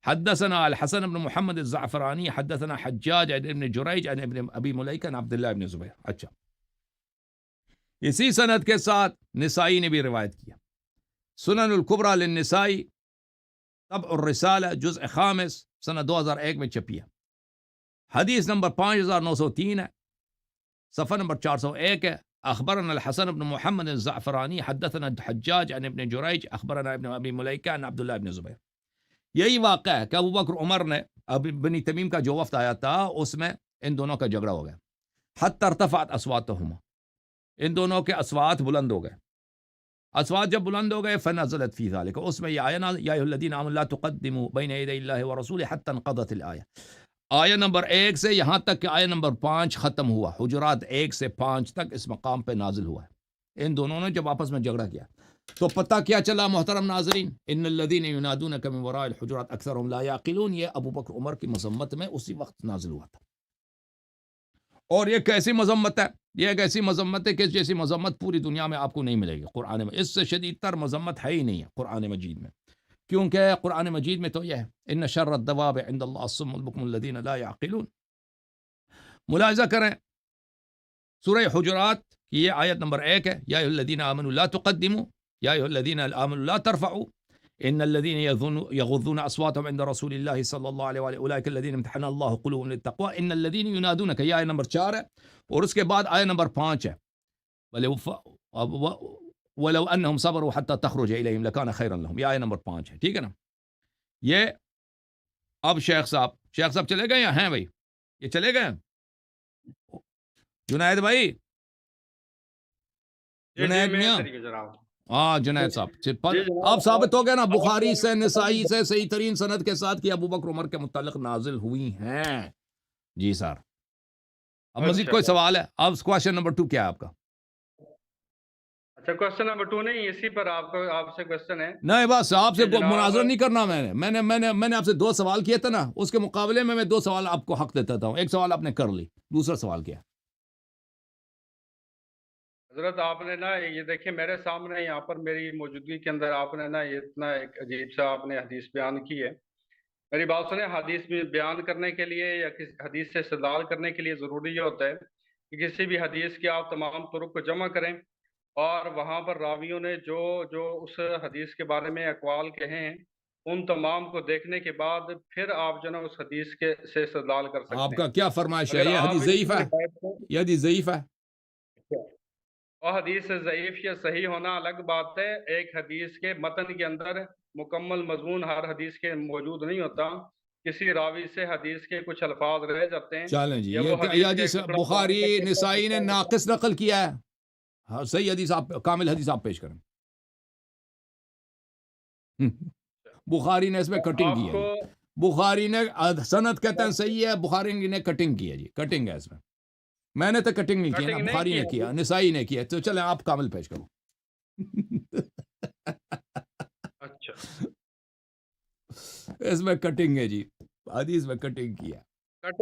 حدثنا الحسن بن محمد الزعفرانی حدثنا حجاج عن ابن جریج عن ابن ابی ملیکہ عن عبداللہ بن زبیر۔ اچھا اسی سند کے ساتھ نسائی نے بھی روایت کیا، سنن الکبریٰ للنسائی طبع الرسالہ جزء 5 سنہ 2001 میں چھپی ہے، حدیث نمبر 5903 ہے، صفحہ نمبر 401 ہے. اخبرنا الحسن بن محمد الزعفرانی حدثنا حجاج عن ابن جریج اخبرنا ابن ابی ملیکہ عن عبداللہ ابن زبیر. یہی واقعہ ہے کہ ابو بکر عمر نے اب بنی تمیم کا جو وفد آیا تھا اس میں ان دونوں کا جھگڑا ہو گیا. حتی ارتفعت اصواتہما، ان دونوں کے اصوات بلند ہو گئے. اصوات جب بلند ہو گئے فنزلت فی ذلک، اس میں یہ آیا نا یا ایھا الذین آمنوا لا تقدموا بین یدی اللہ ورسولہ حتی انقضت الآیہ. آیہ نمبر 1 سے یہاں تک کہ آیہ نمبر 5 ختم ہوا. حجرات 1 سے 5 تک اس مقام پہ نازل ہوا ہے. ان دونوں نے جب آپس میں جھگڑا کیا تو پتہ کیا چلا محترم ناظرین؟ ان الذین ینادونک من وراء الحجرات اکثرهم لا یعقلون. یہ ابو بکر عمر کی مذمت میں اسی وقت نازل ہوا تھا. اور یہ کیسی مذمت ہے؟ یہ ایک ایسی مذمت ہے کہ جیسی مذمت پوری دنیا میں آپ کو نہیں ملے گی قرآن میں. اس سے شدید تر مذمت ہے ہی نہیں ہے قرآن مجید میں. کیونکہ قرآن مجید میں تو یہ ہے ان شر الدواب عند اللہ الصم البکم الذین لا یعقلون. ملاحظہ کریں سورہ حجرات کی یہ آیت نمبر 1 ہے یا ایھا الذین آمنوا لا تقدموا یا ایھا الذین آمنوا لا ترفعوا ان الذین یغضون اصواتهم عند رسول اللہ صلی اللہ علیہ وآلہ اولئک الذین امتحن اللہ قلوبهم للتقوى ان الذین ینادونک. یہ آیت نمبر 4 ہے اور اس کے بعد آیت نمبر 5 ہے وَلَوْ أَنَّهُمْ صَبَرُوا حَتَّى تَخْرُجَ إِلَيْهِمْ لَكَانَ خَيْرًا لَهُمْ. یہ آیت نمبر 5 ہے. ٹھیک ہے نا. یہ اب شیخ صاحب چلے گئے یا ہیں بھائی؟ یہ چلے گئے جنید بھائی؟ جنید میاں؟ ہاں جنید صاحب آپ ثابت ہو گئے نا بخاری سے نسائی سے صحیح ترین سند کے ساتھ کہ ابو بکر عمر کے متعلق نازل ہوئی ہیں. جی سر. اب مزید کوئی سوال ہے؟ اب کوشچن نمبر 2 کیا ہے آپ کا؟ اچھا کوشچن نمبر 2 نہیں، اسی پر آپ سے کوشچن ہے. نہیں بس آپ سے مناظرہ نہیں کرنا. میں نے آپ سے 2 سوال کیے تھے نا، اس کے مقابلے میں 2 سوال آپ کو حق دیتا تھا. ایک سوال آپ نے کر لی، دوسرا سوال کیا؟ حضرت آپ نے نا یہ دیکھیں میرے سامنے یہاں پر میری موجودگی کے اندر آپ نے نا یہ اتنا ایک عجیب سا آپ نے حدیث بیان کی ہے. میری بات سنیں، حدیث میں بیان کرنے کے لیے یا کسی حدیث سے استدلال کرنے کے لیے ضروری یہ ہوتا ہے کہ کسی بھی حدیث کے آپ تمام طرق کو جمع کریں اور وہاں پر راویوں نے جو اس حدیث کے بارے میں اقوال کہے ہیں ان تمام کو دیکھنے کے بعد پھر آپ جو نا اس حدیث کے سے استدلال کر سکتے ہیں. آپ کا کیا فرمائش ہے؟ یہ حدیث ضعیف ہے؟ یہ حدیث ضعیف ہے؟ اور حدیث ضعیف یا صحیح ہونا الگ بات ہے. ایک حدیث کے متن کے اندر مکمل مضمون ہر حدیث کے موجود نہیں ہوتا. کسی راوی سے حدیث کے کچھ الفاظ رہ جاتے ہیں. چلیں جی یہ حدیث بخاری نسائی نے ناقص نقل کیا ہے. ہاں صحیح حدیث آپ کامل حدیث آپ پیش کریں. بخاری نے اس میں کٹنگ کی ہے. بخاری نے سند کہتے ہیں صحیح ہے، بخاری نے کٹنگ کی ہے. جی کٹنگ ہے اس میں نے تو کٹنگ نہیں کیا نا، بخاری نے کیا، نسائی نے کیا. تو چلیں آپ کامل پیش کرو. اچھا اس میں کٹنگ ہے جی، حدیث میں کٹنگ کیا.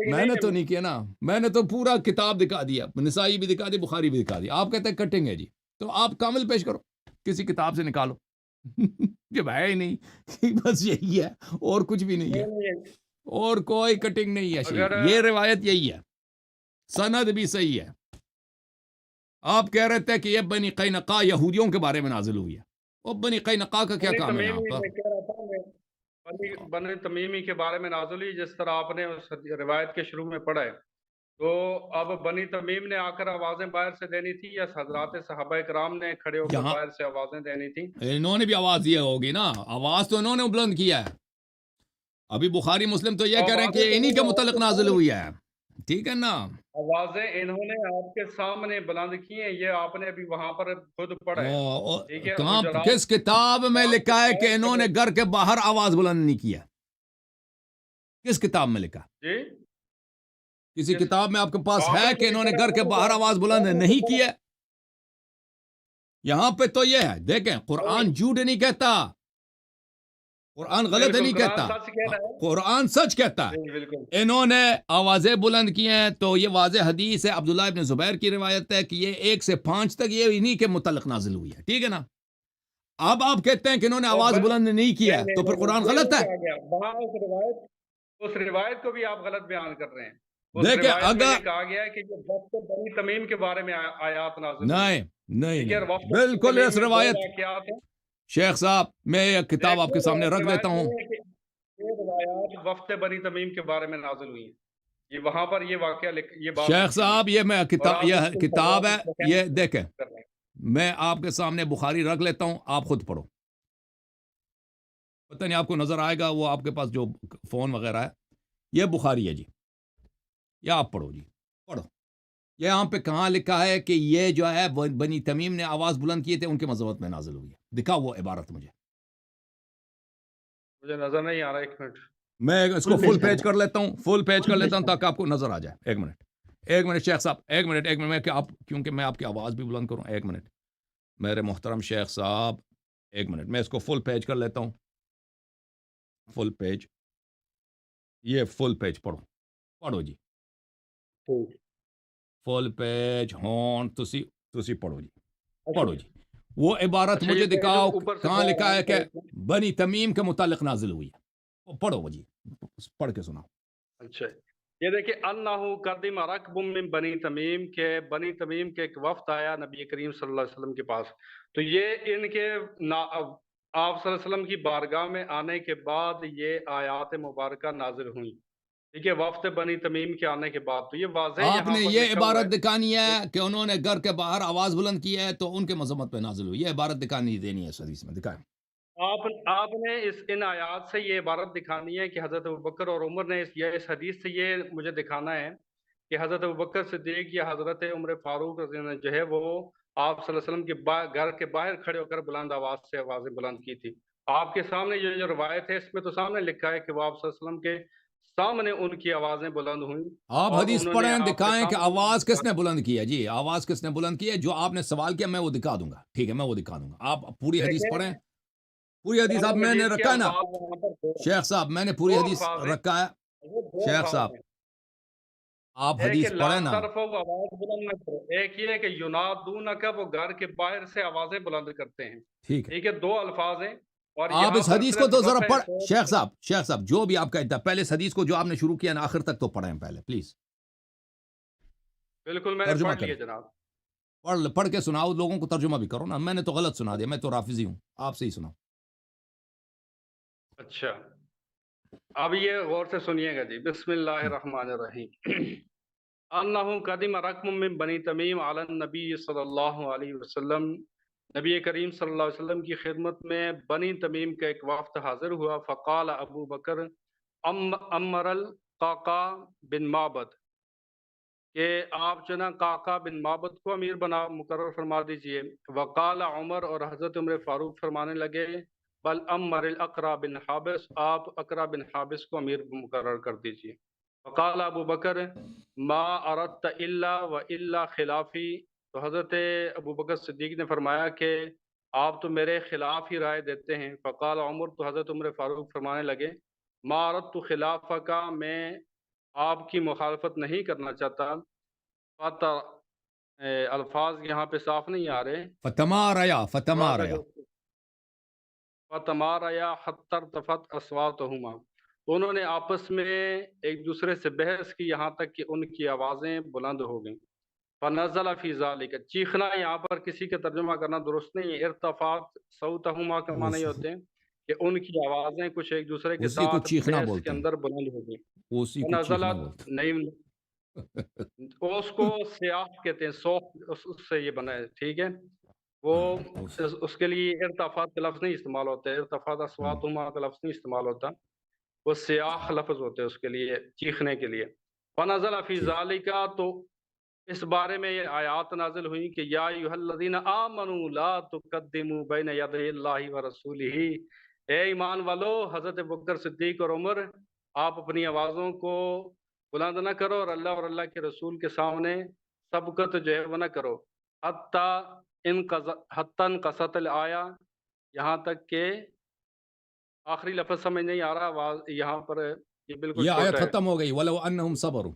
میں نے تو نہیں کیا نا، میں نے تو پورا کتاب دکھا دیا، نسائی بھی دکھا دی، بخاری بھی دکھا دی. آپ کہتے ہیں کٹنگ ہے جی، تو آپ کامل پیش کرو، کسی کتاب سے نکالو. جب ہے ہی نہیں بس یہی ہے اور کچھ بھی نہیں ہے اور کوئی کٹنگ نہیں ہے. یہ روایت یہی ہے، سند بھی صحیح ہے. آپ کہہ رہے تھے کہ یہ بنی قینقاع یہودیوں کے بارے میں نازل ہوئی ہے. اور بنی قینقاع کا کیا کام ہے یہاں پر؟ بنی تمیمی کے بارے میں نازل ہوئی جس طرح آپ نے اس روایت کے شروع میں پڑھا ہے. تو اب بنی تمیم نے آ کر آوازیں باہر سے دینی تھی یا حضرات صحابہ کرام نے کھڑے ہو کر باہر سے آوازیں دینی تھی؟ انہوں نے بھی آواز دی ہوگی نا، آواز تو انہوں نے بلند کیا ہے. ابھی بخاری مسلم تو یہ کہہ رہے ہیں کہ انہی کے متعلق نازل ہوئی ہے. ٹھیک ہے نا. آوازیں انہوں نے آپ کے سامنے بلند کی ہیں، یہ آپ نے ابھی وہاں پر خود پڑھا ہے. کہاں کس کتاب میں لکھا ہے کہ انہوں نے گھر کے باہر آواز بلند نہیں کیا؟ کس کتاب میں لکھا؟ جی کسی کتاب میں آپ کے پاس ہے کہ انہوں نے گھر کے باہر آواز بلند نہیں کی ہے؟ یہاں پہ تو یہ ہے، دیکھیں قرآن جھوٹ نہیں کہتا، قرآن غلط نہیں کہتا، قرآن سچ کہتا ہے. انہوں نے آوازیں بلند کی ہیں تو یہ واضح حدیث ہے. عبداللہ ابن زبیر کی روایت ہے کہ یہ 1 سے 5 تک یہ انہی کے متعلق نازل ہوئی ہے. ٹھیک ہے نا. اب آپ کہتے ہیں کہ انہوں نے آواز بلند نہیں کیا تو پھر قرآن غلط ہے. اس روایت کو بھی آپ غلط بیان کر رہے ہیں. دیکھیں اگر کہا گیا ہے کہ جو وقت بنی تمیم کے بارے میں آیات نازل نہیں بالکل اس روایت شیخ صاحب میں یہ کتاب آپ کے سامنے رکھ دیتا ہوں. یہ روایات وقت بنی تمیم کے بارے میں نازل ہوئی ہیں. یہ وہاں پر یہ واقعہ یہ بات شیخ لکھی ہوئی صاحب یہ میں اور آپ یہ اس کو کتاب ہے، مقابلہ یہ دیکھیں کر رہے ہیں۔ میں آپ کے سامنے بخاری رکھ لیتا ہوں، آپ خود پڑھو، پتہ نہیں آپ کو نظر آئے گا وہ آپ کے پاس جو فون وغیرہ ہے، یہ بخاری ہے جی، یا آپ پڑھو جی، پڑھو، یہ یہاں پہ کہاں لکھا ہے کہ یہ جو ہے بنی تمیم نے آواز بلند کیے تھے، ان کے مذہبت میں نازل ہوئی ہے، دکھاؤ وہ عبارت مجھے نظر نہیں آ رہا، ایک منٹ میں اس کو فل پیج کر لیتا ہوں، فل پیج کر لیتا ہوں تاکہ آپ کو نظر آ جائے۔ ایک منٹ شیخ صاحب، ایک منٹ میں کہ آپ کیونکہ میں آپ کی آواز بھی بلند کروں، ایک منٹ میرے محترم شیخ صاحب، ایک منٹ میں اس کو فل پیج کر لیتا ہوں، فل پیج، یہ فل پیج پڑھو جی، فل پیج ہون تسی پڑھو جی، وہ عبارت اچھا مجھے یہ جو دکھاؤ اوپر سے کہاں لکھا ہے کہ بنی تمیم کے متعلق نازل ہوئی ہے، پڑھو وہ جی، پڑھ کے سناؤ۔ اچھا یہ دیکھیں، انہو قدم رکب من بنی تمیم، کے بنی تمیم کے ایک وفد آیا نبی کریم صلی اللہ علیہ وسلم کے پاس، تو یہ ان کے آپ صلی اللہ علیہ وسلم کی بارگاہ میں آنے کے بعد یہ آیات مبارکہ نازل ہوئیں، ٹھیک ہے، وفد بنی تمیم کے آنے کے بعد، تو یہ واضح آپ یہاں نے پر یہ لکھا ہوا عبارت ہے دکھانی ہے کہ کہ انہوں نے گھر کے باہر آواز بلند کی ہے تو ان کے مذمت پہ نازل ہوئی، یہ عبارت دکھانی دینی ہے اس حدیث میں، دکھائیں۔ آپ نے ان آیات سے یہ عبارت دکھانی ہے کہ حضرت ابوبکر اور عمر نے اس حدیث سے یہ مجھے دکھانا ہے کہ حضرت ابوبکر صدیق یا حضرت عمر فاروق رضی اللہ عنہ جو ہے وہ آپ صلی اللہ علیہ وسلم کے گھر کے باہر کھڑے ہو کر بلند آواز سے آوازیں بلند کی تھی۔ آپ کے سامنے یہ جو روایت ہے اس میں تو سامنے لکھا ہے کہ وہ آپ صلی اللہ علیہ وسلم کے سامنے ان کی آوازیں بلند ہوئیں آپ اور حدیث انہوں نے پڑھیں، آپ کے دکھائیں کہ سامنے آواز کس نے بلند کی ہے جی، آواز کس نے بلند کی ہے، جو آپ نے سوال کیا میں وہ دکھا دوں گا، ٹھیک ہے میں وہ دکھا دوں گا، آپ پوری حدیث دیکھیں پڑھیں، پوری حدیث آپ میں نے حدیث کے رکھا ہے نا الفاظ وہاں پر شیخ صاحب، میں نے پوری دو حدیث الفاظ ہیں، رکھا ہے، وہ دو شیخ الفاظ صاحب ہیں، آپ ایک کہ حدیث لا پڑھیں نا، ترفعوا آواز بلند نہ کرو، ایک یہ ہے کہ ینادونک، وہ گھر کے باہر سے آوازیں بلند کرتے ہیں، ٹھیک ہے، ٹھیک ہے، دو الفاظ ہیں اور آپ یہاں اس پر حدیث کو صرف تو ذرا رفع پڑھ، صوت شیخ صاحب جو بھی آپ کہتا ہے پہلے اس حدیث کو جو آپ نے شروع کیا نا آخر تک تو پڑھیں پہلے پلیز، بالکل میں نے ترجمہ پڑھ کریں، لیا جناب۔ پڑھ کے سناؤ، لوگوں کو ترجمہ بھی کرو نا، میں نے تو غلط سنا دیا، میں تو رافضی ہوں، آپ سے ہی سناؤ۔ اچھا اب یہ غور سے سنیے گا جی، بسم اللہ الرحمن الرحیم۔ انہو قدم رقم من بنی تمیم علی النبی صلی اللہ علیہ وسلم، نبی کریم صلی اللہ علیہ وسلم کی خدمت میں بنی تمیم کا ایک وفد حاضر ہوا، فقال ابو بکر امر القعقاع بن معبد، کہ آپ جو نا قعقاع بن معبد کو امیر مقرر فرما دیجئے، وقال عمر، اور حضرت عمر فاروق فرمانے لگے، بل امر الاقرع بن حابس، آپ اقرع بن حابس کو امیر مقرر کر دیجئے۔ وقال ابو بکر ما اردت الا و الا خلافی، تو حضرت ابو بکر صدیق نے فرمایا کہ آپ تو میرے خلاف ہی رائے دیتے ہیں۔ فقال عمر، تو حضرت عمر فاروق فرمانے لگے، ما اردت خلافہ کا، میں آپ کی مخالفت نہیں کرنا چاہتا، الفاظ یہاں پہ صاف نہیں آ رہے، فتماریا تھوڑا سا فتماریا، فتماریا حتی ارتفعت اصواتہما، تو انہوں نے آپس میں ایک دوسرے سے بحث کی یہاں تک کہ ان کی آوازیں بلند ہو گئیں۔ فنزل فی ذالک، چیخنا یہاں پر کسی کا ترجمہ کرنا درست نہیں ہے، ارتفعت صوتہما کا معنی یہ ہوتے ہیں کہ ان کی آوازیں کچھ ایک دوسرے کے اسی کو ساتھ چیخنا بحث کے بولتے ہیں، اندر بلند ہو گئیں۔ اسی کو چیخنا فنزلت بولتے نہیں، اس کو سیاح کہتے ہیں، سوف اس سے یہ بنا ہے، ٹھیک ہے، وہ ہیں، اس کے لیے ارتفاعت کا لفظ نہیں استعمال ہوتا ہے، ارتفاعت اصواتہما کا لفظ نہیں استعمال ہوتا، وہ سیاح لفظ ہوتے ہیں اس کے لیے، چیخنے کے لیے۔ فنزل فی ٹھیک، ذالک، تو اس بارے میں یہ آیات نازل ہوئی کہ یا ایھا الذین آمنوا لا تقدموا بین یدی اللہ ورسولہ، اے ایمان والو، حضرت بکر صدیق اور عمر، آپ اپنی آوازوں کو بلند نہ کرو اور اللہ کے رسول کے سامنے سبقت جو ہے وہ نہ کرو، حتی انقصت الآیہ، یہاں تک کہ آخری لفظ سمجھ نہیں آ رہا، آواز یہاں پر یہ بالکل یہ آیت چھوٹا ہے، ختم ہو گئی، ولو انہم صبروا،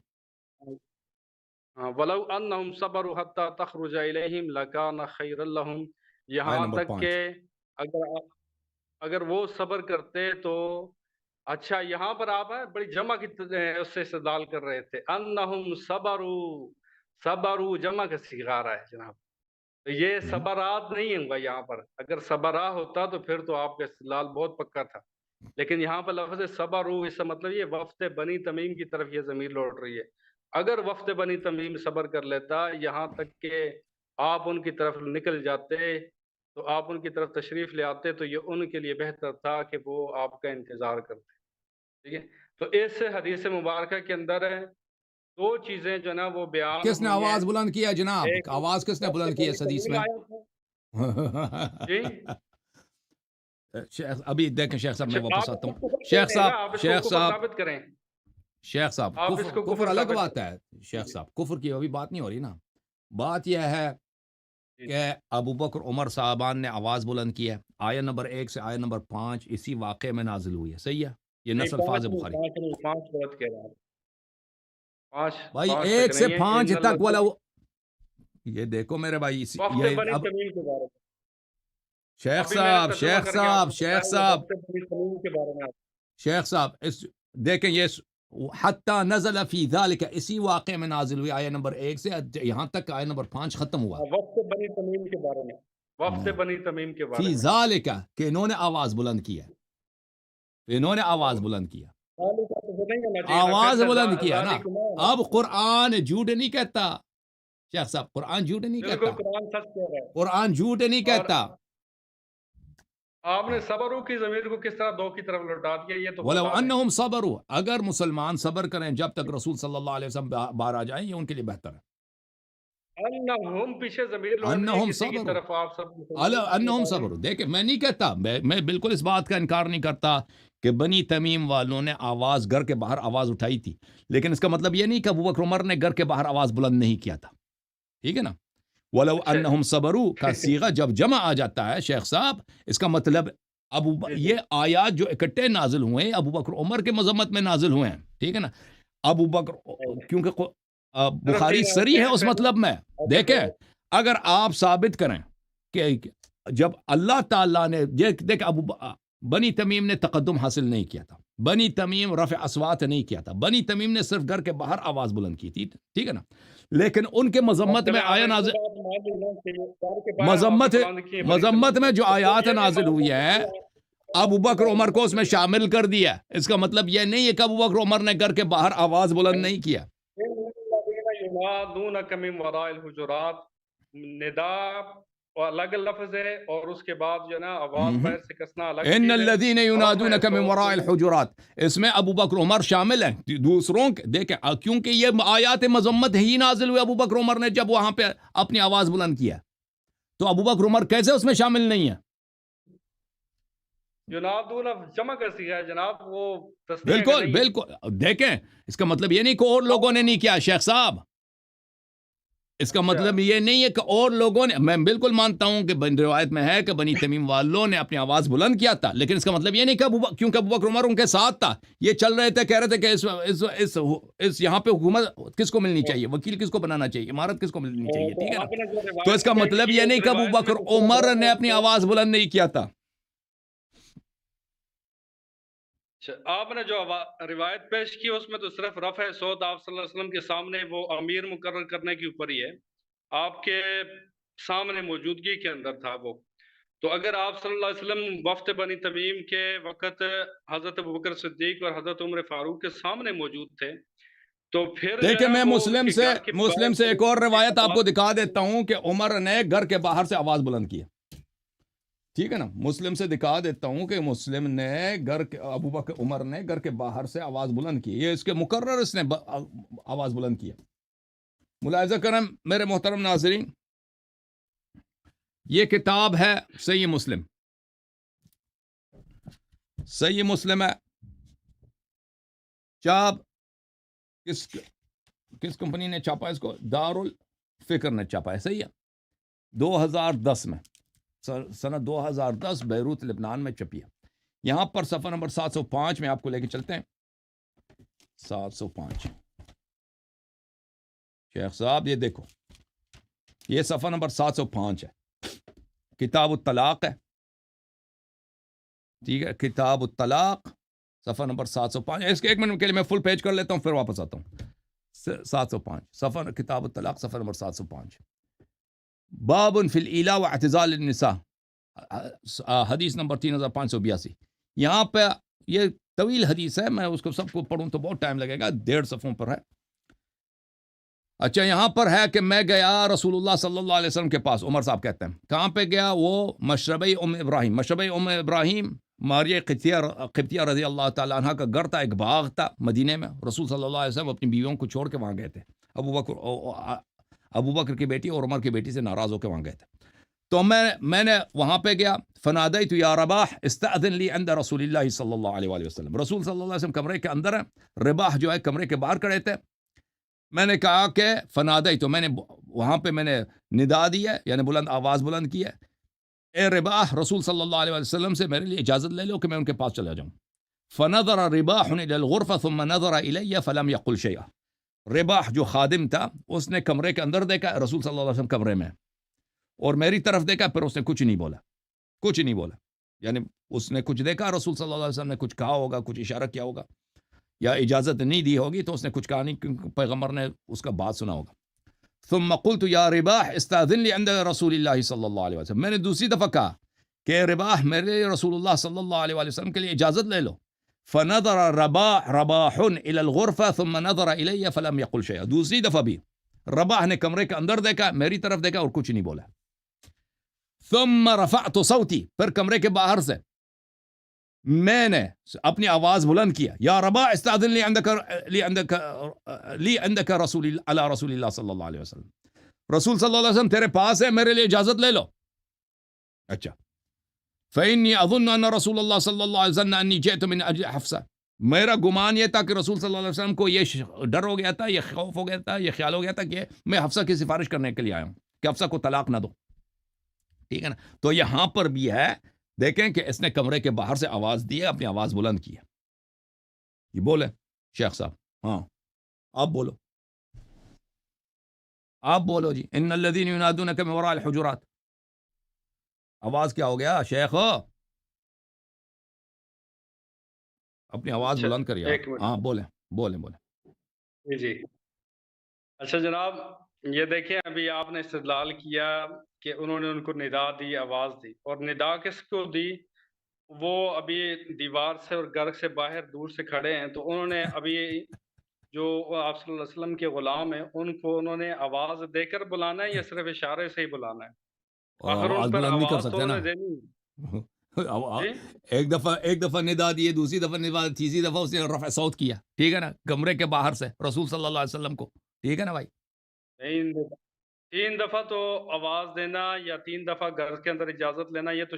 وَلَوْ أَنَّهُمْ صَبَرُوا حَتَّى تَخْرُجَ إِلَيْهِمْ لَكَانَ خَيْرًا لَهُمْ، آیت یہاں نمبر تک کہ 5، اگر وہ صبر کرتے تو اچھا، یہاں پر آپ بڑی جمع کی اس سے استدلال کر رہے تھے، انہم صبروا، صبروا جمع کا صیغہ آ رہا ہے جناب، تو یہ صبرات نہیں ہوگا یہاں پر، اگر صبرا ہوتا تو پھر تو آپ کا استدلال بہت پکا تھا، لیکن یہاں پر لفظ صبروا اس کا مطلب یہ وفد بنی تمیم کی طرف یہ ضمیر لوٹ رہی ہے. اگر وفد بنی تمیم صبر کر لیتا یہاں تک کہ آپ ان کی طرف نکل جاتے تو آپ ان کی طرف تشریف لے آتے تو یہ ان کے لیے بہتر تھا کہ وہ آپ کا انتظار کرتے. ٹھیک ہے. تو اس حدیث مبارکہ کے اندر دو چیزیں جو ہے نا وہ بیان کس نے ہوئی ہیں. آواز بلند کیا جناب؟ ایک آواز کس نے وفد بلند کی بنی اس حدیث تمیم میں؟ آیا تھا. جی شیخ ابھی دیکھیں شیخ صاحب، میں آپ واپس اس آتا کو ہوں. کفر کہہ شیخ رہے ہیں نا، صاحب آپ اس کو شیخ کفر صاحب ثابت کریں. شیخ صاحب آپ اس کو کفر کفر الگ ثابت بات ہے. کریں. شیخ صاحب کفر کی ابھی بات نہیں ہو رہی نا. بات یہ ہے کہ ابو بکر عمر صاحبان نے آواز بلند کی ہے. آیت نمبر 1 سے آیت نمبر 5 اسی واقعے میں نازل ہوئی ہے. صحیح ہے، یہ نہیں نص الفاظ ہے بخاری. پانچ غلط کہہ رہا ہوں. بھائی پانچ 1 تک سے نہیں ہے. 5 ان تک والا الذین یہ دیکھو میرے بھائی وفد یہ بنی اب تمیم کے بارے میں شیخ ابھی میں نے صاحب ترجمہ شیخ کر کے آپ صاحب کو شیخ بتایا صاحب وفد بنی تمیم کے بارے میں. شیخ صاحب اس دیکھیں یہ حتی نزل فی ذالک اسی واقعے میں نازل ہوئی آیت نمبر 1 سے یہاں تک آیت نمبر 5 ختم ہوا. وفد بنی تمیم کے بارے میں وفد بنی تمیم کے بارے فی میں ذالک کہ انہوں نے آواز بلند کیا. انہوں نے آواز بلند کیا، ذالک تو نہیں ہونا چاہیے نا. آواز پھر سے بلند کیا نا. ذالک نہ ہونا اب چاہیے. قرآن جھوٹ نہیں کہتا شیخ صاحب، قرآن جھوٹ نہیں بالکل کہتا. قرآن سچ کہہ رہا ہے. قرآن جھوٹ نہیں اور کہتا. آپ نے صبروں کی ضمیر کو کس طرح دو کی طرف لوٹا دیا یہ تو ولو بتا دیں. انہم صبروا اگر مسلمان صبر کریں جب تک رسول صلی اللہ علیہ وسلم باہر آ جائیں یہ ان کے لیے بہتر ہے. انہم پیچھے ضمیر لوٹ رہی ہے انہم کسی کی صبروا طرف. آپ سب انہم صبروا. دیکھیں میں نہیں کہتا، میں بالکل اس بات کا انکار نہیں کرتا کہ بنی تمیم والوں نے آواز گھر کے باہر آواز اٹھائی تھی، لیکن اس کا مطلب یہ نہیں کہ ابو بکر عمر نے گھر کے باہر آواز بلند نہیں کیا تھا. ٹھیک ہے نا. ولو انہم صبروا کا صیغہ جب جمع آ جاتا ہے شیخ صاحب اس کا مطلب یہ آیات جو اکٹھے نازل ہوئے ہیں ابو بکر عمر کے مذمت میں نازل ہوئے ہیں. ٹھیک ہے نا. ابو بکر کیونکہ بخاری صریح ہے اس مطلب میں. دیکھیں اگر آپ ثابت کریں کہ جب اللہ تعالیٰ نے دیکھ بنی تمیم نے تقدم حاصل نہیں کیا تھا، بنی تمیم رفع اصوات نہیں کیا تھا، بنی تمیم نے صرف گھر کے باہر آواز بلند کی تھی. ٹھیک ہے نا. لیکن ان کے مذمت میں آیا نازل مذمت میں جو آیات نازل ہوئی ہے ابو بکر عمر کو اس میں شامل کر دیا. اس کا مطلب یہ نہیں ہے کہ ابو بکر عمر نے گھر کے باہر آواز بلند نہیں کیا. ينادونك من وراء الحجرات ندا اور الگ لفظ ہے اور اس کے بعد جو ہے نا آواز باہر سے کسنا الگ ان چیز ہے. الذين ينادونك من وراء الحجرات اس میں ابو بکر عمر شامل ہیں دوسروں کے. دیکھیں کیونکہ یہ آیات مذمت ہی نازل ہوئے ابو بکر عمر نے جب وہاں پہ اپنی آواز بلند کیا تو ابو بکر عمر کیسے اس میں شامل نہیں ہے؟ ینادون جمع کا صیغہ ہے جناب، وہ تسنیہ کا بالکل نہیں ہے. بالکل. دیکھیں اس کا مطلب یہ نہیں کہ اور لوگوں نے نہیں کیا شیخ صاحب. اس کا مطلب یہ نہیں ہے کہ اور لوگوں نے، میں بالکل مانتا ہوں کہ روایت میں ہے کہ بنی تمیم والوں نے اپنی آواز بلند کیا تھا، لیکن اس کا مطلب یہ نہیں کہ کیونکہ ابو بکر عمر ان کے ساتھ تھا یہ چل رہے تھے کہہ رہے تھے کہ اس یہاں پہ حکومت کس کو ملنی چاہیے، وکیل کس کو بنانا چاہیے، عمارت کس کو ملنی چاہیے. ٹھیک ہے نا. تو اس کا مطلب یہ نہیں کہ ابو بکر عمر نے اپنی آواز بلند نہیں کیا تھا. آپ نے جو روایت پیش کی اس میں تو صرف رفع صوت آپ صلی اللہ علیہ وسلم کے سامنے وہ امیر مقرر کرنے کے اوپر ہی ہے، آپ کے سامنے موجودگی کے اندر تھا وہ. تو اگر آپ صلی اللہ علیہ وسلم وفد بنی تمیم کے وقت حضرت ابوبکر صدیق اور حضرت عمر فاروق کے سامنے موجود تھے تو پھر دیکھیں میں مسلم سے ایک اور روایت آپ کو دکھا دیتا ہوں کہ عمر نے گھر کے باہر سے آواز بلند کی. ٹھیک ہے نا. مسلم سے دکھا دیتا ہوں کہ مسلم نے ابو بکر عمر نے گھر کے باہر سے آواز بلند کی. یہ اس کے مقرر اس نے آواز بلند کیا. ملاحظہ کریں میرے محترم ناظرین، یہ کتاب ہے صحیح مسلم. صحیح مسلم ہے چاپ کس کمپنی نے چھاپا اس کو؟ دارالفکر نے چھاپا ہے. صحیح ہے. 2010 میں سنہ 2010 بیروت لبنان میں چھپی ہے. یہاں پر صفحہ نمبر 705 میں آپ کو لے کے چلتے ہیں. 705 شیخ صاحب یہ دیکھو، یہ صفحہ نمبر 705 ہے. کتاب الطلاق ہے. ٹھیک ہے. کتاب الطلاق صفحہ نمبر 705. اس کے ایک منٹ کے لیے میں فل پیج کر لیتا ہوں پھر واپس آتا ہوں. 705 صفحہ کتاب الطلاق صفحہ نمبر 705 باب فی الإیلاء واعتزال النساء حدیث نمبر 3582. یہاں پہ یہ طویل حدیث ہے، میں اس کو سب کو پڑھوں تو بہت ٹائم لگے گا، 1.5 صفحوں پر ہے۔ اچھا یہاں پر ہے کہ میں گیا رسول اللہ صلی اللہ علیہ وسلم کے پاس، عمر صاحب کہتے ہیں کہاں پہ گیا؟ وہ مشربہ ام ابراہیم، مشربہ ام ابراہیم ماریہ قبطیہ رضی اللہ تعالیٰ عنہ کا گھر تھا، ایک باغ تھا مدینے میں۔ رسول صلی اللہ علیہ وسلم اپنی بیویوں کو چھوڑ کے وہاں گئے تھے، ابو بکر کی بیٹی اور عمر کی بیٹی سے ناراض ہو کے وہاں گئے تھے۔ تو میں نے وہاں پہ گیا، فنادیت یا رباح استأذن لی عند رسول اللہ صلی اللہ علیہ وآلہ وسلم، رسول صلی اللہ علیہ وسلم کمرے کے اندر ہیں، رباح جو ہے کمرے کے باہر کھڑے تھے۔ میں نے کہا کہ فنادیت، تو میں نے وہاں پہ میں نے ندا دی ہے، یعنی بلند آواز بلند کی ہے، اے رباح رسول صلی اللہ علیہ وسلم سے میرے لیے اجازت لے لو کہ میں ان کے پاس چلا جاؤں۔ فنظر رباح الى الغرفة ثم نظر الی فلم یقل شیئا، رباح جو خادم تھا اس نے کمرے کے اندر دیکھا، رسول صلی اللہ علیہ وسلم کمرے میں، اور میری طرف دیکھا، پھر اس نے کچھ نہیں بولا، کچھ نہیں بولا، یعنی اس نے کچھ دیکھا، رسول صلی اللہ علیہ وسلم نے کچھ کہا ہوگا، کچھ اشارہ کیا ہوگا یا اجازت نہیں دی ہوگی، تو اس نے کچھ کہا نہیں، کیونکہ پیغمبر نے اس کا بات سنا ہوگا۔ ثم قلت یا رباح استاذن لی عند رسول اللہ صلی اللہ علیہ وسلم، میں نے دوسری دفعہ کہا کہ رباح میرے رسول اللہ صلی اللہ علیہ وسلم کے لیے اجازت لے لو۔ فنظر رباح الى الغرفة ثم نظر الی فلم یقل شیئا، دوسری دفعہ بھی رباح نے کمرے کے اندر دیکھا، میری طرف دیکھا اور کچھ نہیں بولا۔ ثم رفعت صوتی، پھر کمرے کے باہر سے میں نے اپنی آواز بلند کیا، یا رباح استاذن لی عندک رسول اللہ صلی اللہ علیہ وسلم، رسول صلی اللہ علیہ وسلم تیرے پاس ہے، میرے لیے اجازت لے لو۔ اچھا فإنی اظن ان رسول اللہ صلی اللہ علیہ وسلم انی جئت من اجل حفصہ، میرا گمان یہ تھا کہ رسول صلی اللہ علیہ وسلم کو یہ ڈر ہو گیا تھا، یہ خوف ہو گیا تھا، یہ خیال ہو گیا تھا کہ میں حفصہ کی سفارش کرنے کے لیے آیا ہوں کہ حفصہ کو طلاق نہ دو، ٹھیک ہے نا۔ تو یہاں پر بھی ہے، دیکھیں کہ اس نے کمرے کے باہر سے آواز دی ہے، اپنی آواز بلند کی ہے۔ یہ بولے شیخ صاحب، ہاں آپ بولو، آپ بولو جی، ان الذین ینادونک من وراء الحجرات، آواز کیا ہو گیا شیخ؟ اپنی آواز بلند کریے، ہاں بولیں بولیں بولیں۔ جی اچھا جناب، یہ دیکھیں ابھی آپ نے استدلال کیا کہ انہوں نے ان کو ندا دی، آواز دی، اور ندا کس کو دی؟ وہ ابھی دیوار سے اور گھر سے باہر دور سے کھڑے ہیں، تو انہوں نے ابھی جو آپ صلی اللہ علیہ وسلم کے غلام ہیں ان کو انہوں نے آواز دے کر بلانا ہے یا صرف اشارے سے ہی بلانا ہے؟ آخر ان پر بلند نہیں کر آواز سکتے تو نا، انہیں دینی ہے۔ ایک دفعہ ندا دیے، دوسری دفعہ ندا، تیسری دفعہ اس نے رفع صوت کیا، ٹھیک ہے نا، کمرے کے باہر سے رسول صلی اللہ علیہ وسلم کو، ٹھیک ہے نا بھائی۔ تین دفعہ تو آواز دینا یا 3 دفعہ گھر کے اندر اجازت لینا، یہ تو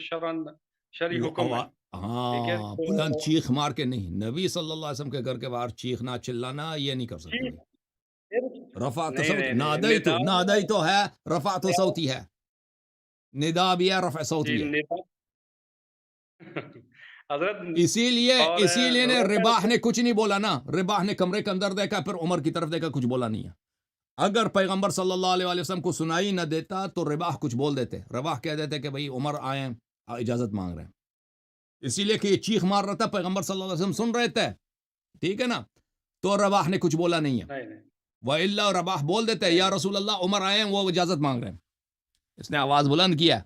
شرعی حکم ہے، ٹھیک ہے۔ ہاں بلند چیخ مار کے نہیں، نبی صلی اللہ علیہ وسلم کے گھر کے باہر چیخنا چلانا یہ نہیں کر سکتے۔ رفعت صوت، نادائی تو ہے، رفعت صوتی ہے، ندا بھی ہے، رفع صوت بھی ہے۔ حضرت اسی لیے نے رباح نے کچھ نہیں بولا نا، رباح نے کمرے کے اندر دیکھا، پھر عمر کی طرف دیکھا، کچھ بولا نہیں ہے۔ اگر پیغمبر صلی اللہ علیہ وسلم کو سنائی نہ دیتا تو رباح کچھ بول دیتے، رباح کہہ دیتے کہ بھئی عمر آئے ہیں، اجازت مانگ رہے ہیں، اسی لیے کہ یہ چیخ مار رہا تھا، پیغمبر صلی اللہ علیہ وسلم سن رہے تھے، ٹھیک ہے نا، تو رباح نے کچھ بولا نہیں ہے۔ وَإِلَّا رباح بول دیتے یا رسول اللہ عمر آئے ہیں، وہ اجازت مانگ رہے ہیں، اس نے آواز بلند کیا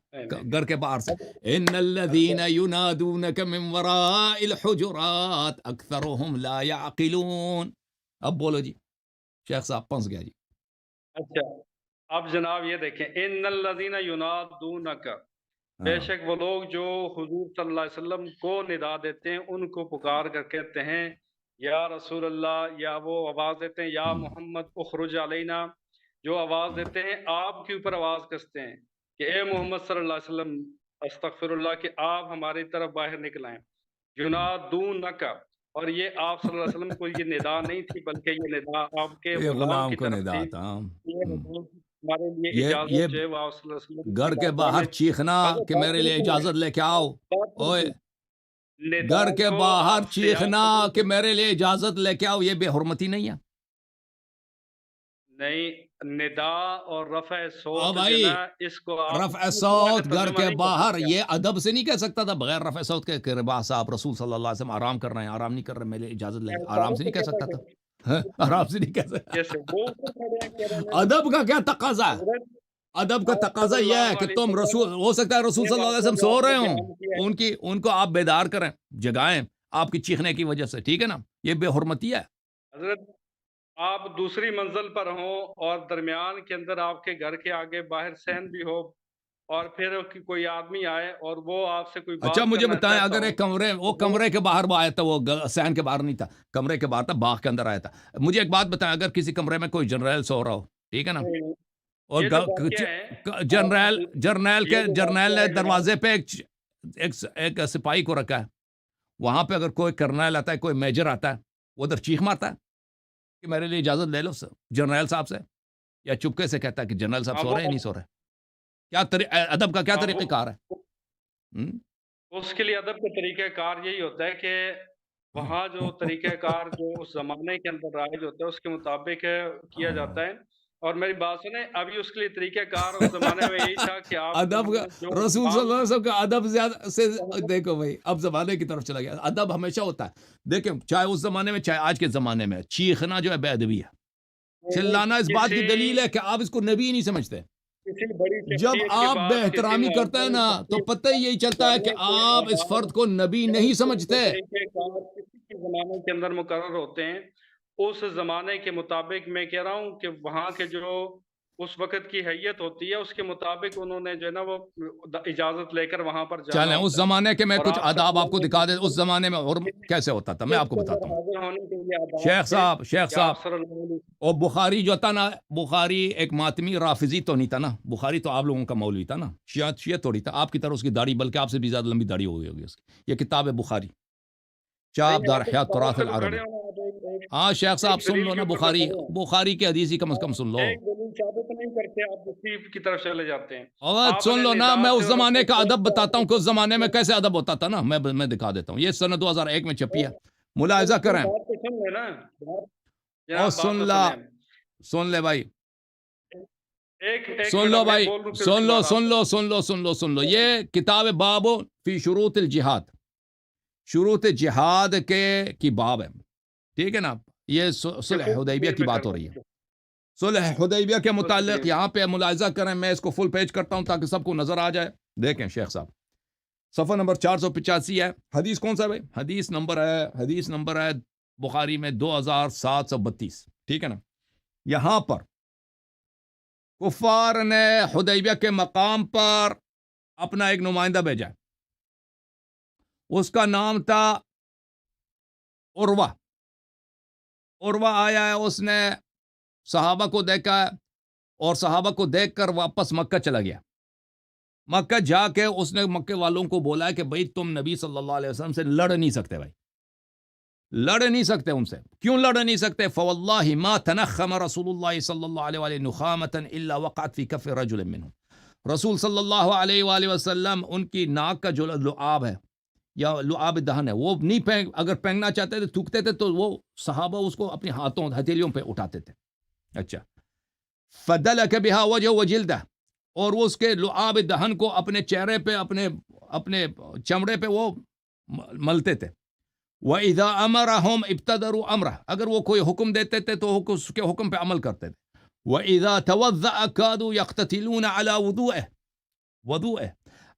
گھر کے باہر سے، ان الذین ینادونک من وراء الحجرات اکثرهم لا يعقلون۔ اب بولو جی، شیخ صاحب پنس گیا جی۔ اچھا اب جناب یہ دیکھیں، ان الذین ینادونک، بے شک وہ لوگ جو حضور صلی اللہ علیہ وسلم کو ندا دیتے ہیں، ان کو پکار کر کہتے ہیں یا رسول اللہ، یا وہ آواز دیتے ہیں یا محمد اخرج علینا، جو آواز دیتے ہیں آپ کے اوپر آواز کستے ہیں کہ اے محمد صلی اللہ علیہ وسلم، استغفر اللہ، کہ آپ ہماری طرف باہر نکل آئیں۔ ینادونک، اور یہ آپ صلی اللہ علیہ وسلم کو یہ ندا نہیں تھی، بلکہ یہ ندا آپ کے غلام کی کو طرف ندا تھی۔ تھا، ہمارے لیے اجازت جو ہے وہ آپ صلی اللہ علیہ وسلم گھر کے باہر چیخنا کہ میرے لیے اجازت لے کے آؤ، اوئے گھر کے باہر چیخنا کہ میرے لیے اجازت لے کے آؤ، یہ بے حرمتی نہیں ہے؟ نہیں، ندا اور رفع صوت، بھائی اس کو رفع صوت گھر کے باہر یہ ادب سے نہیں کہہ سکتا تھا، بغیر رفع صوت کے کہ رباح صاحب رسول صلی اللہ علیہ وسلم آرام کر رہے ہیں، آرام نہیں کر رہے، میرے اجازت لے، آرام سے نہیں کہہ سکتا تھا، آرام سے نہیں کہہ سکتا۔ ادب کا کیا تقاضا ہے؟ ادب کا تقاضا یہ ہے کہ تم رسول، ہو سکتا ہے رسول صلی اللہ علیہ وسلم سو رہے ہوں، ان کو آپ بیدار کریں، جگائیں، آپ کی چیخنے کی وجہ سے، ٹھیک ہے نا، یہ بے حرمتی ہے۔ حضرت آپ دوسری منزل پر ہوں اور درمیان کے اندر آپ کے گھر کے آگے باہر صحن بھی ہو، اور پھر کوئی آدمی آئے اور وہ آپ سے کوئی اچھا بات مجھے کرنا بتائیں، چاہتا اگر ہو، ایک کمرے، وہ تو کمرے کے باہر وہ آیا تھا، وہ صحن کے باہر نہیں تھا، کمرے کے باہر تھا، باغ کے اندر آیا تھا، مجھے ایک بات بتائیں، اگر کسی کمرے میں کوئی جنرل سو رہا ہو، ٹھیک ہے نا، اور یہ جو واقعہ ہے جرنیل یہ جو جرنیل واقعہ نے ہے جناب، دروازے پہ ایک سپاہی کو رکھا ہے، وہاں پہ اگر کوئی کرنل آتا ہے، کوئی میجر آتا ہے، وہ ادھر چیخ مارتا ہے کہ میرے لیے اجازت لے لو جنرل صاحب سے، یا چپکے سے کہتا ہے کہ جنرل صاحب ہاں سو وہ رہے ہیں نہیں سو رہے؟ کیا ادب کا کیا ہاں طریقہ کار ہے؟ اس کے لیے ادب کا طریقہ کار یہی ہوتا ہے کہ وہاں جو طریقہ کار جو اس زمانے کے اندر رائج ہوتا ہے اس کے مطابق کیا جاتا ہے، اور میری بات سنیں، ابھی اس کے لیے طریقہ کار اس زمانے میں یہی تھا کہ آپ ادب کا، جو رسول صلی اللہ علیہ وسلم کا ادب زیادہ سے، امام دیکھو بھائی اب زمانے کی طرف چلا گیا، ادب ہمیشہ ہوتا ہے، دیکھیں چاہے اس زمانے میں چاہے آج کے زمانے میں، چیخنا جو ہے بے ادبی ہے، چلانا اس بات کی دلیل ہے کہ آپ اس کو نبی نہیں سمجھتے۔ کسی بڑی جب شخصیت کے آپ بے بعد کسی احترامی کرتے ہیں معظم نا تو تقریر پتہ ہی یہی چلتا ہے کہ کرنے کے آپ اس آداب فرد کو نبی یا نہیں اس قسم کے سمجھتے۔ طریقے کار کسی کے زمانے کے اندر مقرر ہوتے ہیں، اس زمانے کے مطابق میں کہہ رہا ہوں کہ وہاں کے جو اس وقت کی حیت ہوتی ہے اس کے مطابق انہوں نے جو ہے نا وہ اجازت لے کر وہاں پر جانا چلیں اس ہوتا ہے، زمانے کے میں اور کچھ آپ صلی آداب آپ اللہ کو علیہ دکھا دیں، اس وسلم زمانے میں اور کیسے ہوتا تھا، میں آپ کو کے بتاتا اندر ہوں۔ حاضر ہونے کے لیے شیخ آداب تھے صاحب، شیخ کہ صاحب، آپ صلی اللہ علیہ اور بخاری جو تھا نا، بخاری ایک ماتمی رافضی تو نہیں تھا نا، بخاری تو آپ لوگوں کا مولوی تھا نا، شیعہ تھوڑی تھا، آپ کی طرح اس کی داڑھی، بلکہ آپ سے بھی زیادہ لمبی داڑھی ہو گئی ہوگی اس کی۔ یہ کتاب ہے بخاری، نہیں چاپ دار آپ حیات بات تراث سے تو العربی۔ کھڑے ہونا، آپ ہاں شیخ صاحب ایک سن دلیل لو کے نا، اوپر تو بخاری، کھڑے ہیں، بخاری کی حدیث ہی کم از کم سن لو۔ ایک دلیل ثابت نہیں کرتے، آپ دوسری کی طرف چلے جاتے ہیں، اور آپ سن نے لو نا، میں نجات اس اور زمانے کا ادب بتاتا ہوں کہ اس زمانے میں اپنے کیسے ادب ہوتا تھا نا، میں دکھا دیتا ہوں، یہ سنہ 2001 میں چھپی ہے، ملاحظہ کریں۔ بات تو سن لیں نا اور جناب، بات تو سنیں، سن لے بھائی، ایک سن منٹ لو میں بھائی، بول لوں پھر اس سن کے لو بعد آپ سن لو سن لو سن لو سن لو، یہ کتاب باب فی شروط الجہاد، شروط جہاد کی باب ہے، ٹھیک ہے نا، یہ صلح حدیبیہ کی بات ہو رہی ہے، صلح حدیبیہ کے متعلق یہاں پہ ملاحظہ کریں، میں اس کو فل پیج کرتا ہوں تاکہ سب کو نظر آ جائے، دیکھیں شیخ صاحب، صفحہ نمبر 485 ہے، حدیث کون سا ہے بھائی؟ حدیث نمبر ہے بخاری میں 2732، ٹھیک ہے نا، یہاں پر کفار نے حدیبیہ کے مقام پر اپنا ایک نمائندہ بھیجا، اس کا نام تھا عروہ آیا ہے، اس نے صحابہ کو دیکھا اور صحابہ کو دیکھ کر واپس مکہ چلا گیا، مکہ جا کے اس نے مکہ والوں کو بولا کہ بھائی تم نبی صلی اللہ علیہ وسلم سے لڑ نہیں سکتے، بھائی لڑ نہیں سکتے ان سے، کیوں لڑ نہیں سکتے؟ فواللہ ما تنخم رسول اللہ صلی اللہ علیہ وآلہ نخامتا الا وقعت فی کف رجل منهم، رسول صلی اللہ علیہ وآلہ وسلم ان کی ناک کا جو لعاب ہے یا لعاب دہن ہے وہ نہیں اگر پھینکنا چاہتے تھے، تھوکتے تھے تو وہ صحابہ اس کو اپنے ہاتھوں ہتھیلیوں پہ اٹھاتے تھے، اچھا، فدلک بها وجہ وجلدہ، اور وہ اس کے لعاب دہن کو اپنے چہرے پہ، اپنے چمڑے پہ وہ ملتے تھے، وَإِذَا أَمَرَهُمْ ابْتَدَرُوا أَمْرَهُ، اگر وہ کوئی حکم دیتے تھے تو اس کے حکم پہ عمل کرتے تھے، وَإِذَا تَوَضَّأَ كَادُوا يَقْتَتِلُونَ عَلَى وضوءه،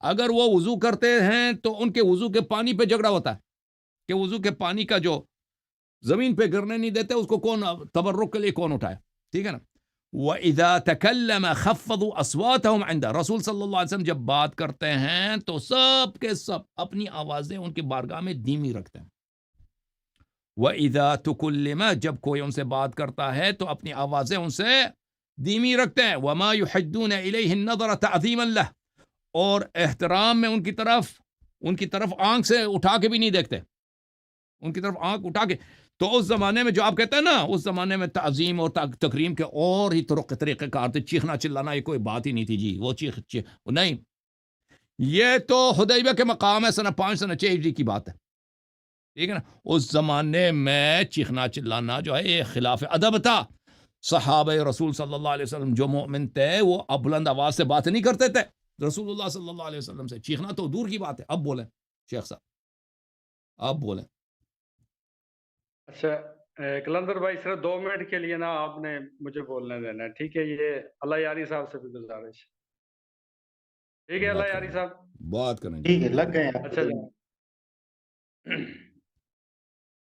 اگر وہ وضو کرتے ہیں تو ان کے وضو کے پانی پہ جھگڑا ہوتا ہے کہ وضو کے پانی کا جو زمین پہ گرنے نہیں دیتے، اس کو کون تبرک کے لیے کون اٹھائے، ٹھیک ہے نا، وَإِذَا تَكَلَّمَ خَفَّضُوا أَصْوَاتَهُمْ عِنْدَ، رسول صلی اللہ علیہ وسلم جب بات کرتے ہیں تو سب کے سب اپنی آوازیں ان کی بارگاہ میں دھیمی رکھتے ہیں، وَإِذَا تُكُلِّمَ، جب کوئی ان سے بات کرتا ہے تو اپنی آوازیں ان سے دھیمی رکھتے ہیں، وَمَا يُحِدُّونَ إِلَيْهِ النَّظَرَ تَعْظِيمًا لَهُ، اور احترام میں ان کی طرف آنکھ سے اٹھا کے بھی نہیں دیکھتے، ان کی طرف آنکھ اٹھا کے، تو اس زمانے میں جو آپ کہتے ہیں نا، اس زمانے میں تعظیم اور تکریم کے اور ہی طریقے کار تھے، چیخنا چلانا یہ کوئی بات ہی نہیں تھی جی، وہ چیخ نہیں، یہ تو حدیبیہ کے مقام ہے، سنہ 5 سنہ 6 ہجری کی بات ہے، ٹھیک ہے نا، اس زمانے میں چیخنا چلانا جو ہے یہ خلاف ادب تھا، صحابہ رسول صلی اللہ علیہ وسلم جو مومن تھے وہ بلند آواز سے بات نہیں کرتے تھے رسول اللہ صلی اللہ علیہ وسلم سے، چیخنا تو دور کی بات ہے۔ اب بولیں شیخ صاحب، آپ بولیں۔ اچھا کلندر بھائی، صرف 2 منٹ کے لیے نا آپ نے مجھے بولنے دینا ہے، ٹھیک ہے؟ یہ اللہ یاری صاحب سے بھی گزارش، ٹھیک ہے اللہ یاری صاحب؟ بات کریں جی، ٹھیک ہے، لگ گئے آپ۔ اچھا جناب،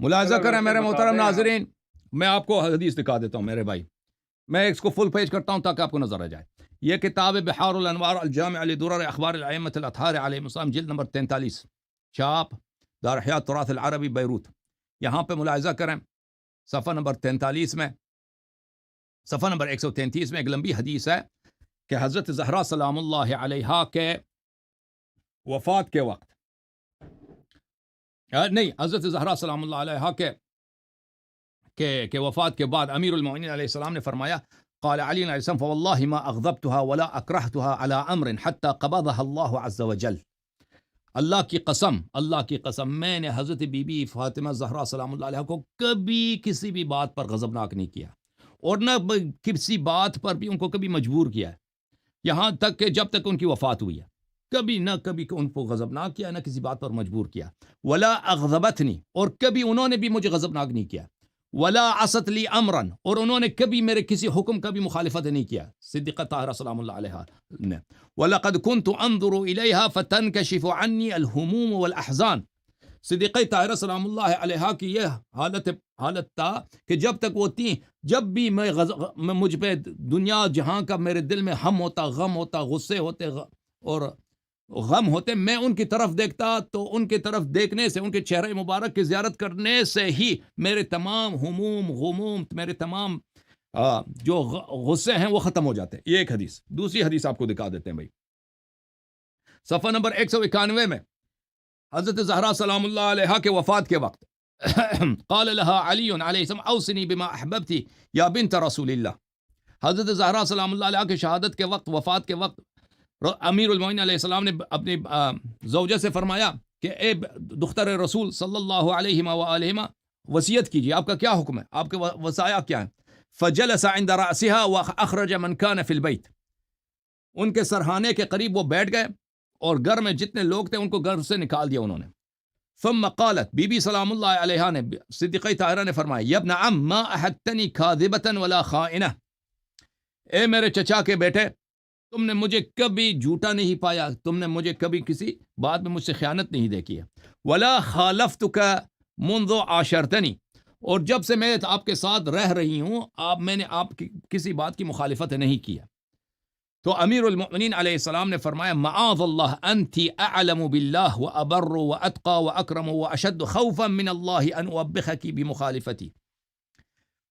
ملاحظہ چلو کریں ویسے میرے بتا محترم دیں آپ۔ ناظرین، میں آپ کو حدیث دکھا دیتا ہوں میرے بھائی، میں اس کو فل پیج کرتا ہوں تاکہ آپ کو نظر آ جائے۔ یہ کتاب بحار الانوار الجامع لدرر اخبار الائمۃ الاطہار علیہم السلام، جلد نمبر 43، چھاپ دار احیاء التراث العربی بیروت۔ یہاں پہ ملاحظہ کریں صفحہ نمبر 43 میں، صفحہ نمبر 133 میں ایک لمبی حدیث ہے کہ حضرت زہرا سلام اللہ علیہا کے وفات کے وقت، نہیں، حضرت زہرا سلام اللہ علیہا کے وفات کے بعد امیر المؤمنین علیہ السلام نے فرمایا، قال علی علیہ السلام فواللہ ما اغضبتها ولا اکرہتها على امر حتى قبضها اللہ عز وجل، اللہ کی قسم میں نے حضرت بی بی فاطمہ زہرا سلام اللہ علیہ کو کبھی کسی بھی بات پر غضبناک نہیں کیا، اور نہ کسی بات پر بھی ان کو کبھی مجبور کیا ہے، یہاں تک کہ جب تک ان کی وفات ہوئی ہے، کبھی ان کو غضبناک کیا، نہ کسی بات پر مجبور کیا۔ ولا اغضبتنی، اور کبھی انہوں نے بھی مجھے غضبناک نہیں کیا۔ ولا عصت لی امرن، اور انہوں نے کبھی میرے کسی حکم کا بھی مخالفت نہیں کیا، صدیقہ طاہرہ سلام اللہ علیہ نے۔ وَلَقَدْ كُنْتُ أَنظُرُ إِلَيْهَا فَتَنْكَشِفُ عَنِّي الْهُمُومُ وَالْأَحْزَانُ، صدیقہ طاہرہ سلام اللہ علیہ کی یہ حالت تھا کہ جب تک وہ تھی، جب بھی میں مجھ پہ دنیا جہاں کا میرے دل میں ہم ہوتا، غم ہوتا، غصے ہوتے اور غم ہوتے، میں ان کی طرف دیکھتا تو ان کی طرف دیکھنے سے، ان کے چہرے مبارک کی زیارت کرنے سے ہی میرے تمام ہموم، غموم، میرے تمام جو غصے ہیں وہ ختم ہو جاتے ہیں۔ یہ ایک حدیث۔ دوسری حدیث آپ کو دکھا دیتے ہیں بھائی، صفحہ نمبر 191 میں، حضرت زہرا سلام اللہ علیہ کے وفات کے وقت قال لها علی علیہ السلام اوصنی بما احببتی یا بنت رسول اللہ، حضرت زہرا سلام اللہ علیہ کے شہادت کے وقت، وفات کے وقت، امیر المومنین علیہ السلام نے اپنی زوجہ سے فرمایا کہ اے دختر رسول صلی اللہ علیہ وآلہ وصیت کیجیے، آپ کا کیا حکم ہے، آپ کے وصایا کیا ہیں؟ فجلس عند رأسها واخرج من كان في البيت، ان کے سرہانے کے قریب وہ بیٹھ گئے اور گھر میں جتنے لوگ تھے ان کو گھر سے نکال دیا انہوں نے۔ ثم قالت، بی بی سلام اللہ علیہ نے، صدیقہ طاہرہ نے فرمایا، یا ابن عم ما احدتنی کاذبۃ ولا خائنہ، اے میرے چچا کے بیٹے، تم نے مجھے کبھی جھوٹا نہیں پایا، تم نے مجھے کبھی کسی بات میں مجھ سے خیانت نہیں دیکھی ہے۔ ولا خالفتک منذ عاشرتنی، اور جب سے میں آپ کے ساتھ رہ رہی ہوں، میں نے آپ کی کسی بات کی مخالفت نہیں کی ہے۔ تو امیر المؤمنین علیہ السلام نے فرمایا، معاذ اللہ انتی اعلم باللہ وابر واتقى واکرم واشد خوفا من اللہ ان اوبخکی بمخالفتی،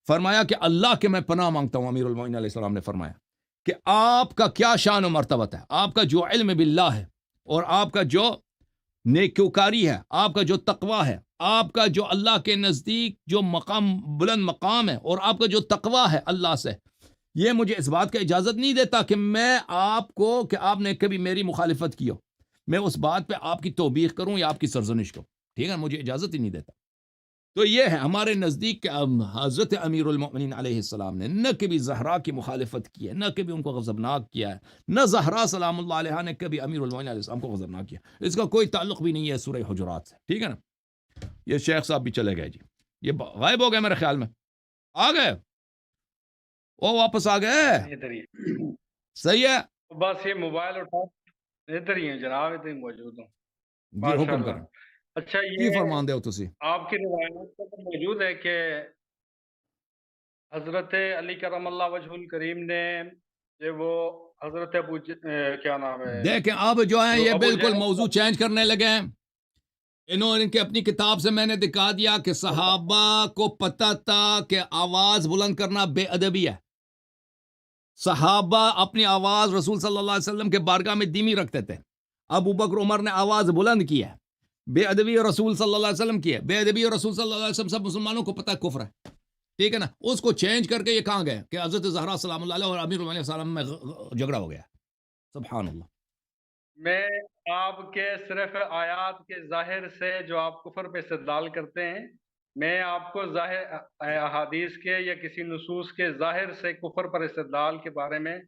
فرمایا کہ اللہ کے میں پناہ مانگتا ہوں، امیر المؤمنین علیہ السلام نے فرمایا کہ آپ کا کیا شان و مرتبہ ہے، آپ کا جو علم باللہ ہے، اور آپ کا جو نیکوکاری ہے، آپ کا جو تقوی ہے، آپ کا جو اللہ کے نزدیک جو مقام، بلند مقام ہے، اور آپ کا جو تقوی ہے اللہ سے، یہ مجھے اس بات کا اجازت نہیں دیتا کہ میں آپ کو، کہ آپ نے کبھی میری مخالفت کی ہو، میں اس بات پہ آپ کی توبیخ کروں یا آپ کی سرزنش کروں، ٹھیک ہے، مجھے اجازت ہی نہیں دیتا۔ تو یہ ہے ہمارے نزدیک کہ حضرت امیر المؤمنین علیہ السلام نے نہ کبھی زہرا کی مخالفت کی ہے، نہ کبھی ان کو غضبناک کیا ہے، نہ زہرا سلام اللہ علیہ نے کبھی امیر المؤمنین علیہ السلام کو غضبناک کیا، اس کا کوئی تعلق بھی نہیں ہے سورہ حجرات سے، ٹھیک ہے نا۔ یہ شیخ صاحب بھی چلے گئے جی، یہ غائب ہو گئے میرے خیال میں، آ گئے، وہ واپس آ گئے، ادھر ہی صحیح ہے، بس یہ موبائل اٹھا، ادھر ہی ہیں جناب، ادھر ہی موجود ہوں، جی ماشاء حکم اللہ۔ کریں، اچھا، کی یہ فرمان دے ہو تسی؟ آپ کی روایات میں موجود ہے کہ حضرت علی کرم اللہ وجہ الکریم نے، یہ وہ حضرت کیا نام ہے، دیکھیں اب جو ہے جو یہ ابو بالکل جہل، موضوع چینج کرنے لگے ہیں، ان کے اپنی کتاب سے میں نے دکھا دیا کہ صحابہ کو پتہ تھا کہ آواز بلند کرنا بے ادبی ہے، صحابہ اپنی آواز رسول صلی اللہ علیہ وسلم کے بارگاہ میں دھیمی رکھتے تھے، ابو بکر عمر نے آواز بلند کی ہے، بے ادبی رسول صلی اللہ علیہ وسلم کی ہے، بے ادبی رسول صلی اللہ علیہ وسلم سب مسلمانوں کو پتہ ہے کفر ہے، ٹھیک ہے نا، اس کو چینج کر کے یہ کہاں گئے کہ حضرت زہرا سلام اللہ علیہ اور امیر علیہ السلام میں جھگڑا ہو گیا، سبحان اللہ۔ میں آپ کے صرف آیات کے ظاہر سے جو آپ کفر پہ استدلال کرتے ہیں، میں آپ کو ظاہر احادیث کے یا کسی نصوص کے ظاہر سے کفر پر استدلال کے بارے میں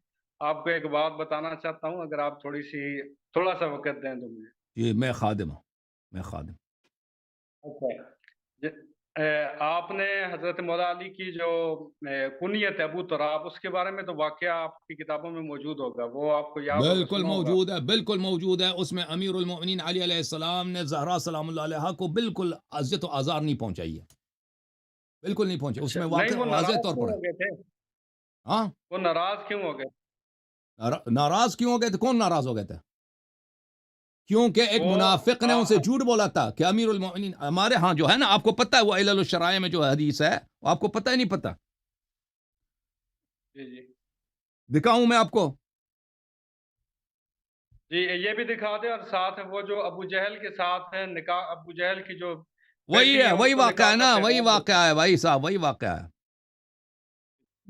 آپ کو ایک بات بتانا چاہتا ہوں، اگر آپ تھوڑا سا وقت دیں تو مجھے۔ یہ میں خادم ہوں، میں خادم۔ اچھا، آپ نے حضرت مولا علی کی جو کنیت ہے ابو تراب، اس کے بارے میں تو واقعہ آپ کی کتابوں میں موجود ہوگا، وہ آپ کو یاد ہوگا، بالکل سنا ہوگا۔ موجود ہے، بالکل موجود ہے، اس میں امیر المؤمنین علی علیہ السلام نے زہرا سلام اللہ علیہ کو بالکل اذیت و آزار نہیں پہنچائی ہے، بالکل نہیں پہنچی، اس اچھا، میں نہیں واقع وہ واضح ناراض طور کیوں پر ہے۔ ہو گئے تھے؟ ہاں، وہ ناراض کیوں ہو گئے؟ ناراض کیوں ہو گئے تھے؟ کون ناراض ہو گئے تھے؟ کیونکہ ایک وہ منافق نے ان سے جھوٹ بولا تھا کہ امیر المؤمنین ہمارے ہاں جو ہے نا، آپ کو پتہ ہے وہ علل الشرائع میں جو حدیث ہے، وہ آپ کو پتہ ہی نہیں پتہ؟ جی جی دکھاؤں میں آپ کو؟ جی، یہ بھی دکھا دیں، اور ساتھ وہ جو ابو جہل کے ساتھ ہے نکاح، ابو جہل کی جو وہی بیٹی ہے، ہے اس وہی کو واقعہ نکاح ہے کا نا، وہی پیغام واقعہ دیتے ہے بھائی صاحب، وہی واقعہ ہے۔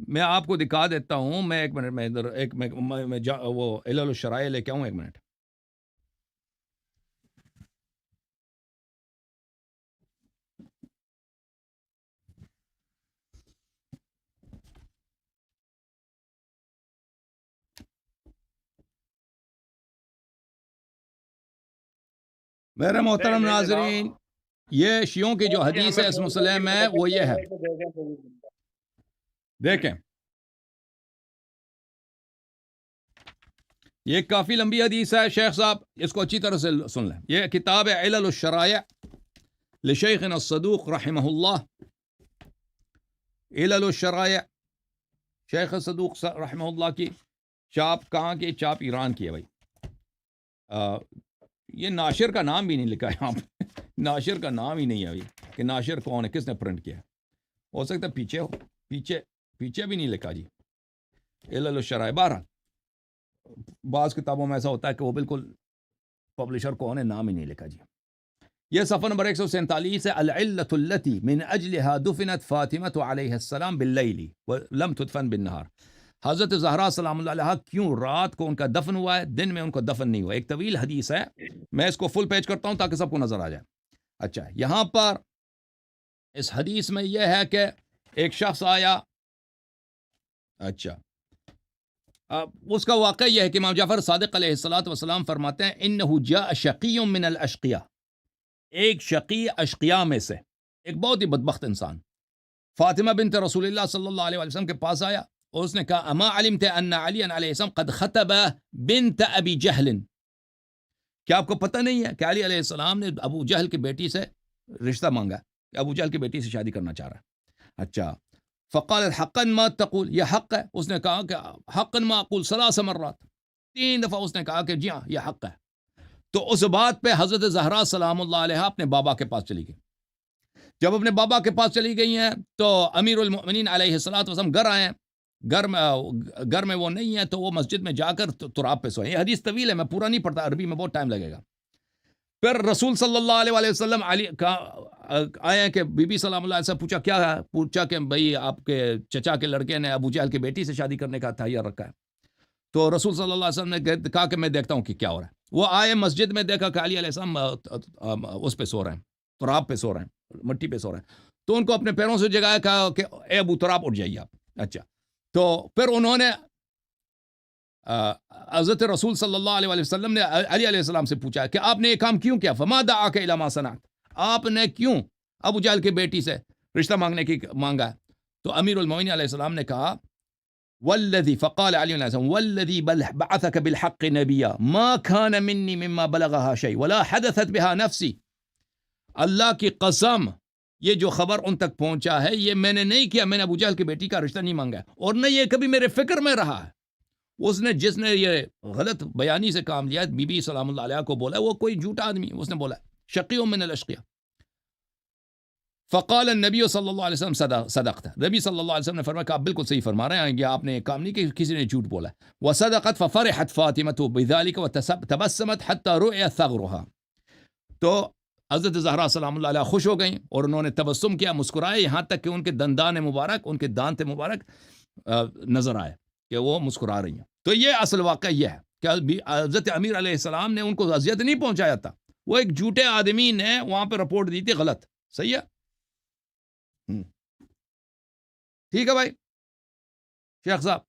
میں آپ کو دکھا دیتا ہوں، میں ایک منٹ میں ادھر ایک وہ علل الشرائع لے کے آؤں، ایک منٹ۔ میرے نہیں محترم نہیں جناب، ناظرین، یہ شیعوں کی جو کہ حدیث ہمیں ہے اس فون کر کے مسئلے میں وہ یہ متوجہ ہے، ہے کہ دے دیں تو بھی ملتا۔ دیکھیں یہ کافی لمبی حدیث ہے شیخ صاحب، اس کو اچھی طرح سے سن لیں۔ یہ کتاب ہے علل الشرائع لشیخنا الصدوق رحمہ اللہ، علل الشرائع شیخ صدوق رحمہ اللہ کی، چاپ کہاں کی؟ چاپ ایران کی ہے بھائی۔ یہ ناشر کا نام بھی نہیں لکھا ہے یہاں پہ، ناشر کا نام ہی نہیں ہے بھائی کہ ناشر کون ہے، کس نے پرنٹ کیا ہے، ہو سکتا ہے پیچھے ہو، پیچھے بھی نہیں لکھا جی علل الشرائع۔ بہرحال بعض کتابوں میں ایسا ہوتا ہے کہ وہ بالکل پبلشر کون ہے نام ہی نہیں لکھا جی۔ یہ صفحہ نمبر 147 ہے، العلة التي من اجلها دفنت فاطمة علیہ السلام باللیل ولم تدفن بالنہار۔ حضرت زہرا سلام اللہ علیہ کیوں رات کو ان کا دفن ہوا ہے، دن میں ان کو دفن نہیں ہوا۔ ایک طویل حدیث ہے، میں اس کو فل پیج کرتا ہوں تاکہ سب کو نظر آ جائے۔ اچھا، یہاں پر اس حدیث میں یہ ہے کہ ایک شخص آیا، اچھا اس کا واقعہ یہ ہے کہ امام جعفر صادق علیہ السلام فرماتے ہیں، انہ جاء شقی من الاشقیاء، ایک شقی اشقیاء میں سے، ایک بہت ہی بدبخت انسان، فاطمہ بنت رسول اللہ صلی اللہ علیہ وسلم کے پاس آیا اور اس نے کہا، اما علمت ان علی علیہ السلام قد خطب بنت ابی جہل، کیا آپ کو پتہ نہیں ہے کہ علی علیہ السلام نے ابو جہل کی بیٹی سے رشتہ مانگا، کہ ابو جہل کی بیٹی سے شادی کرنا چاہ رہا ہے۔ اچھا، فقال حقا ما تقول، یہ حق ہے؟ اس نے کہا کہ حقا ما اقول 3 مرات، 3 دفعہ اس نے کہا کہ جی ہاں یہ حق ہے۔ تو اس بات پہ حضرت زہرا سلام اللہ علیہ اپنے بابا کے پاس چلی گئی۔ جب اپنے بابا کے پاس چلی گئی ہیں تو امیر المؤمنین علیہ السلام گھر آئے، گھر میں وہ نہیں ہے، تو وہ مسجد میں جا کر تراب پہ سوئے۔ یہ حدیث طویل ہے، میں پورا نہیں پڑھتا، عربی میں بہت ٹائم لگے گا۔ پھر رسول صلی اللہ علیہ وسلم آئے کہ بی بی سلام اللہ سے پوچھا، کیا ہے؟ پوچھا کہ بھئی آپ کے چچا کے لڑکے نے ابو جہل کی بیٹی سے شادی کرنے کا تیار رکھا ہے۔ تو رسول صلی اللہ علیہ وسلم نے کہا کہ میں دیکھتا ہوں کہ کیا ہو رہا ہے۔ وہ آئے مسجد میں، دیکھا کہ علی علیہ السلام اس پہ سو رہے ہیں، تراب پہ سو رہے ہیں، مٹی پہ سو رہے ہیں۔ تو ان کو اپنے پیروں سے جگایا، کہا کہ اے ابو تراب اٹھ جائیے آپ۔ اچھا، تو پھر انہوں نے حضرت رسول صلی اللہ علیہ وسلم نے علی علیہ السلام سے پوچھا کہ آپ نے یہ کام کیوں کیا؟ فما دعاک الی ما صنعت، آپ نے کیوں ابو جہل کی بیٹی سے رشتہ مانگنے کی مانگا؟ تو امیر المؤمنین علیہ السلام نے کہا، والذی، فقال علی علیہ السلام، والذی بعثک بالحق نبیا ما کان منی مما بلغها شیء ولا حدثت بها نفسی، اللہ کی قسم یہ جو خبر ان تک پہنچا ہے یہ میں نے نہیں کیا، میں نے ابو جہل کی بیٹی کا رشتہ نہیں مانگا اور نہ یہ کبھی میرے فکر میں رہا ہے۔ جس نے یہ غلط بیانی سے کام لیا، بی بی سلام اللہ علیہ کو بولا وہ کوئی جھوٹا آدمی، اس نے بولا شقی من الاشقیاء۔ فقال النبی صلی اللہ علیہ وسلم صدقت، نبی صلی اللہ علیہ وسلم نے فرمایا کہ آپ بالکل صحیح فرما رہے ہیں، یہ آپ نے کام نہیں کہ کسی نے جھوٹ بولا۔ وصدقت ففرحت فاطمة بذلك وتبسمت حتى رؤي ثغرها، تو حضرت زہرا سلام اللہ علیہ خوش ہو گئیں اور انہوں نے تبسم کیا، مسکرائے، یہاں تک کہ ان کے دندان مبارک، ان کے دانت مبارک نظر آئے کہ وہ مسکرا رہی ہیں۔ تو یہ اصل واقعہ یہ ہے کہ حضرت امیر علیہ السلام نے ان کو اذیت نہیں پہنچایا تھا، وہ ایک جھوٹے آدمی نے وہاں پہ رپورٹ دی تھی غلط۔ صحیح ہے؟ ٹھیک ہے بھائی شیخ صاحب،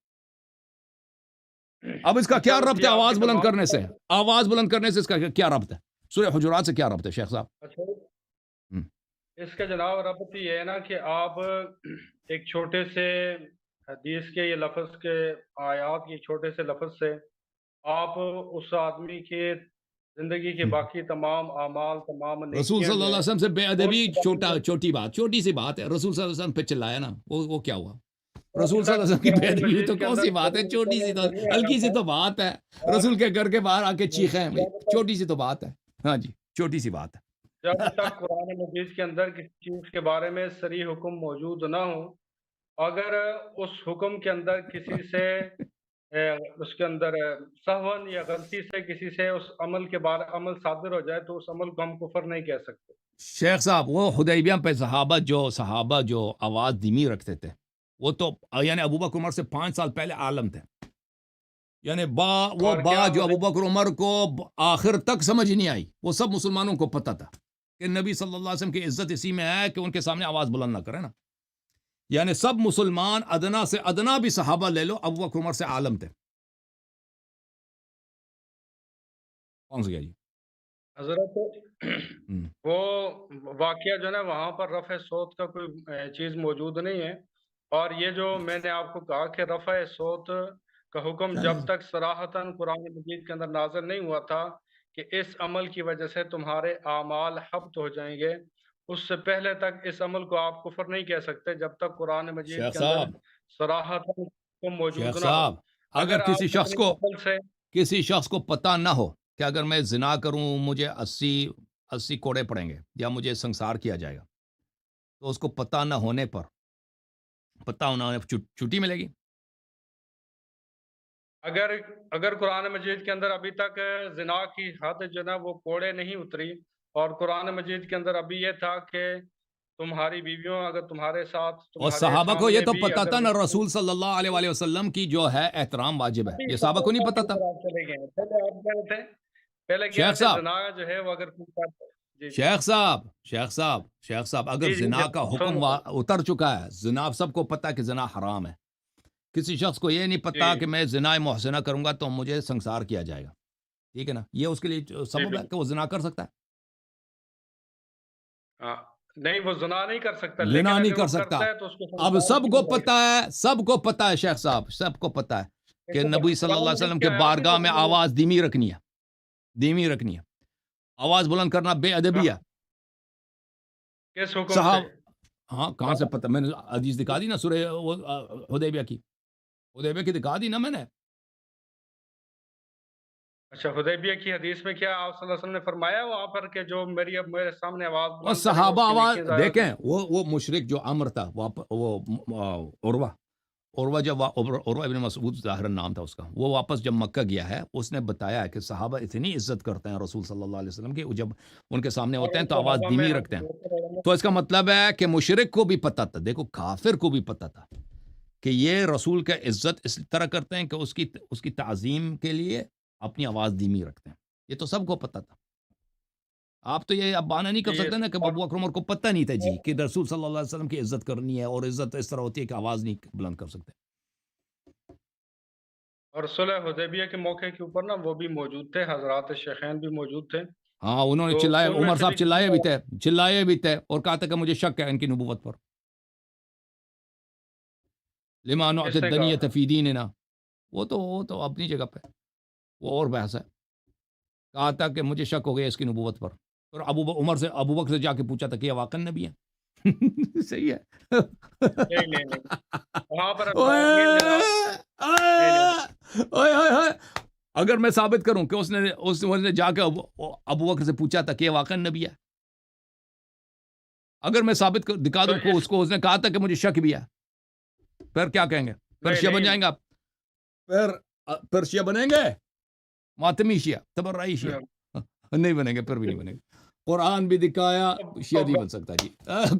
اب اس کا کیا ربط ہے آواز بلند کرنے سے؟ آواز بلند کرنے سے اس کا کیا ربط ہے؟ سورہ حجرات سے کیا ربط ہے شیخ صاحب؟ اس کا جناب ربط یہ ہے نا کہ آپ ایک چھوٹے سے حدیث کے یہ لفظ کے آیات کی چھوٹے سے لفظ سے آپ اس آدمی کے زندگی کے باقی تمام اعمال تمام رسول نیکیاں صلی جو اللہ ہیں علیہ وسلم سے بے ادبی اور چھوٹی سی بات ہے. رسول صلی اللہ علیہ وسلم پہ چلایا نا, وہ کیا ہوا؟ ابھی رسول صلی اللہ تک علیہ وسلم کی بے قرآن ادبی تو مجید کے کون سی اندر بات ہے؟ چھوٹی سی تو نہیں آیا ہلکی سی تھا تو بات ہے. اور رسول کے گھر کے باہر آ کے چیخیں بھائی, جب تک چھوٹی سی تو بات ہے. ہاں جی, چھوٹی سی بات ہے. جب تک قرآن مجید کے اندر کسی چیز کے بارے میں صریح حکم موجود نہ ہو، اگر اس حکم کے اندر کسی سے اس کے اندر سہون یا غلطی سے کسی سے اس عمل کے بارے عمل صادر ہو جائے تو اس عمل کو ہم کفر نہیں کہہ سکتے. شیخ صاحب, وہ حدیبیہ پہ صحابہ جو آواز دھیمی رکھتے تھے, وہ تو یعنی ابو بکر عمر سے 5 سال پہلے عالم تھے. یعنی وہ اور کیا بات جو ابو بکر عمر کو آخر تک سمجھ نہیں آئی, وہ سب مسلمانوں کو پتہ تھا کہ نبی صلی اللہ علیہ وسلم کی عزت اسی میں ہے کہ ان کے سامنے آواز بلند نہ کرے نا. یعنی سب مسلمان ادنا سے ادنا بھی صحابہ لے لو, ابو بکر عمر سے عالم تھے. کون سا جی حضرت وہ واقعہ جو ہے نا وہاں پر رفع صوت کا کوئی چیز موجود نہیں ہے. اور یہ جو میں نے آپ کو کہا کہ رفع صوت کا حکم جب تک صراحتاً قرآن مجید کے اندر نازل نہیں ہوا تھا کہ اس عمل کی وجہ سے تمہارے اعمال حبط ہو جائیں گے, اس سے پہلے تک اس عمل کو آپ کفر نہیں کہہ سکتے جب تک قرآن مجید شیخ کے اندر صاحب صراحتاً حکم موجود شیخ نہ ہو. صاحب, اگر اگر آپ اپنی عقل سے کسی شخص کو پتہ نہ ہو کہ اگر میں زنا کروں مجھے 80 کوڑے پڑیں گے یا مجھے سنسار کیا جائے گا, تو اس کو پتہ نہ ہونے پر چھٹی ملے گی. اگر قرآن مجید کے اندر ابھی تک زنا کی حد جو نا وہ کوڑے نہیں اتری, اور قرآن مجید کے اندر ابھی یہ تھا کہ تمہاری بیویوں اگر تمہارے ساتھ اور تمہارے صحابہ کو یہ سامنے تو بھی پتا اگر تھا نا, رسول صلی اللہ علیہ وسلم کی جو ہے احترام واجب ہے, ابھی یہ صحابہ کو نہیں پتا تھا. آپ چلے گئے پہلے آپ کہہ رہے تھے پہلے کہہ رہے شیخ تھے صاحب زنا جو ہے وہ اگر کوئی کرتا ہے. جی جی شیخ صاحب اگر جی جی زنا کا سن حکم رہا ہوں. اتر چکا ہے, زنا سب کو پتا کہ زنا حرام ہے, کسی شخص کو یہ نہیں پتا جی کہ میں زنا محسنہ کروں گا تو مجھے سنسار کیا جائے گا, ٹھیک ہے نا, یہ اس کے لیے جی سبب ہے بالکل. کہ وہ زنا کر سکتا ہے. ہاں نہیں وہ زنا نہیں کر سکتا, لیکن زنا نہیں اگر کر وہ سکتا. کرتا ہے تو اس کو اب سنسار سب کی کو جائے پتا ہے, سب کو پتا ہے شیخ صاحب, سب کو پتا ہے کہ گا. نبی صلی اللہ قرآن علیہ مجید وسلم کی کے آیات بارگاہ نہیں میں بتاتی آواز دھیمی رکھنی ہے. آواز بلند کرنا بے ادبی ہے. کس حکم سے؟ صاحب ہاں, کہاں سے پتہ, میں نے حدیث دکھا دی نا سورہ حدیبیہ کی دکھا دی نا میں نے. اچھا حدیبیہ کی حدیث میں کیا آپ صلی اللہ علیہ وسلم نے فرمایا وہاں پر کہ جو میرے سامنے آواز اور بلند کرے گا صحابہ اس کی آواز نیکیاں ضائع ہو دیکھیں, جائیں گی؟ وہ مشرک جو عمر تھا, وہ عروہ جب عروہ ابن مسعود ظاہر نام تھا اس کا, وہ واپس جب مکہ گیا ہے, اس نے بتایا کہ صحابہ اتنی عزت کرتے ہیں رسول صلی اللہ علیہ وسلم کی, جب ان کے سامنے اور ہوتے ہیں ان تو آواز صحابہ میں دھیمی رکھتے ہیں. حضرت تو اس کا مطلب ہے کہ مشرک کو بھی پتہ تھا, دیکھو کافر کو بھی پتہ تھا کہ یہ رسول کا عزت اس طرح کرتے ہیں کہ اس کی تعظیم کے لیے اپنی آواز دھیمی رکھتے ہیں. یہ تو سب کو پتہ تھا. آپ تو یہ اب بہانہ نہیں کر سکتے نا کہ ابو بکر عمر کو پتہ نہیں تھا جی کہ رسول صلی اللہ علیہ وسلم کی عزت کرنی ہے, اور عزت اس طرح ہوتی ہے کہ آواز نہیں بلند کر سکتے. اور صلح حدیبیہ کے موقع کے اوپر نا وہ بھی موجود تھے, حضرات شیخین بھی موجود تھے. ہاں, انہوں نے تو چلایا, ان میں عمر سے صاحب بھی چلائے بھی تھے اور کہا تھا کہ مجھے شک ہے ان کی نبوت پر. لما نعت کس نے کہا الدنیۃ تھا؟ فی دیننا, وہ تو اپنی جگہ پہ, وہ اور بحث ہے. کہا تھا کہ مجھے شک ہو گیا اس کی نبوت پر, اور ابو بکر سے جا کے پوچھا تھا کہ یہ واقعی نبی ہے. صحیح ہے. نہیں وہاں پر ابراہیل جناب نہیں اگر میں ثابت کروں کہ اس نے جا کے ابو بکر سے پوچھا تھا کہ یہ واقعی نبی ہے, اگر میں ثابت دکھا تو دوں کہ اس نے کہا تھا کہ مجھے شک بھی ہے, پھر کیا کہیں گے؟ پھر شیعہ بن جائیں گے آپ, پھر شیعہ بنیں گے, ماتمی شیعہ, تبرعی شیعہ نہیں بنیں گے, پھر بھی نہیں بنیں گے. قرآن بھی دکھایا, شیعہ نہیں بن سکتا جی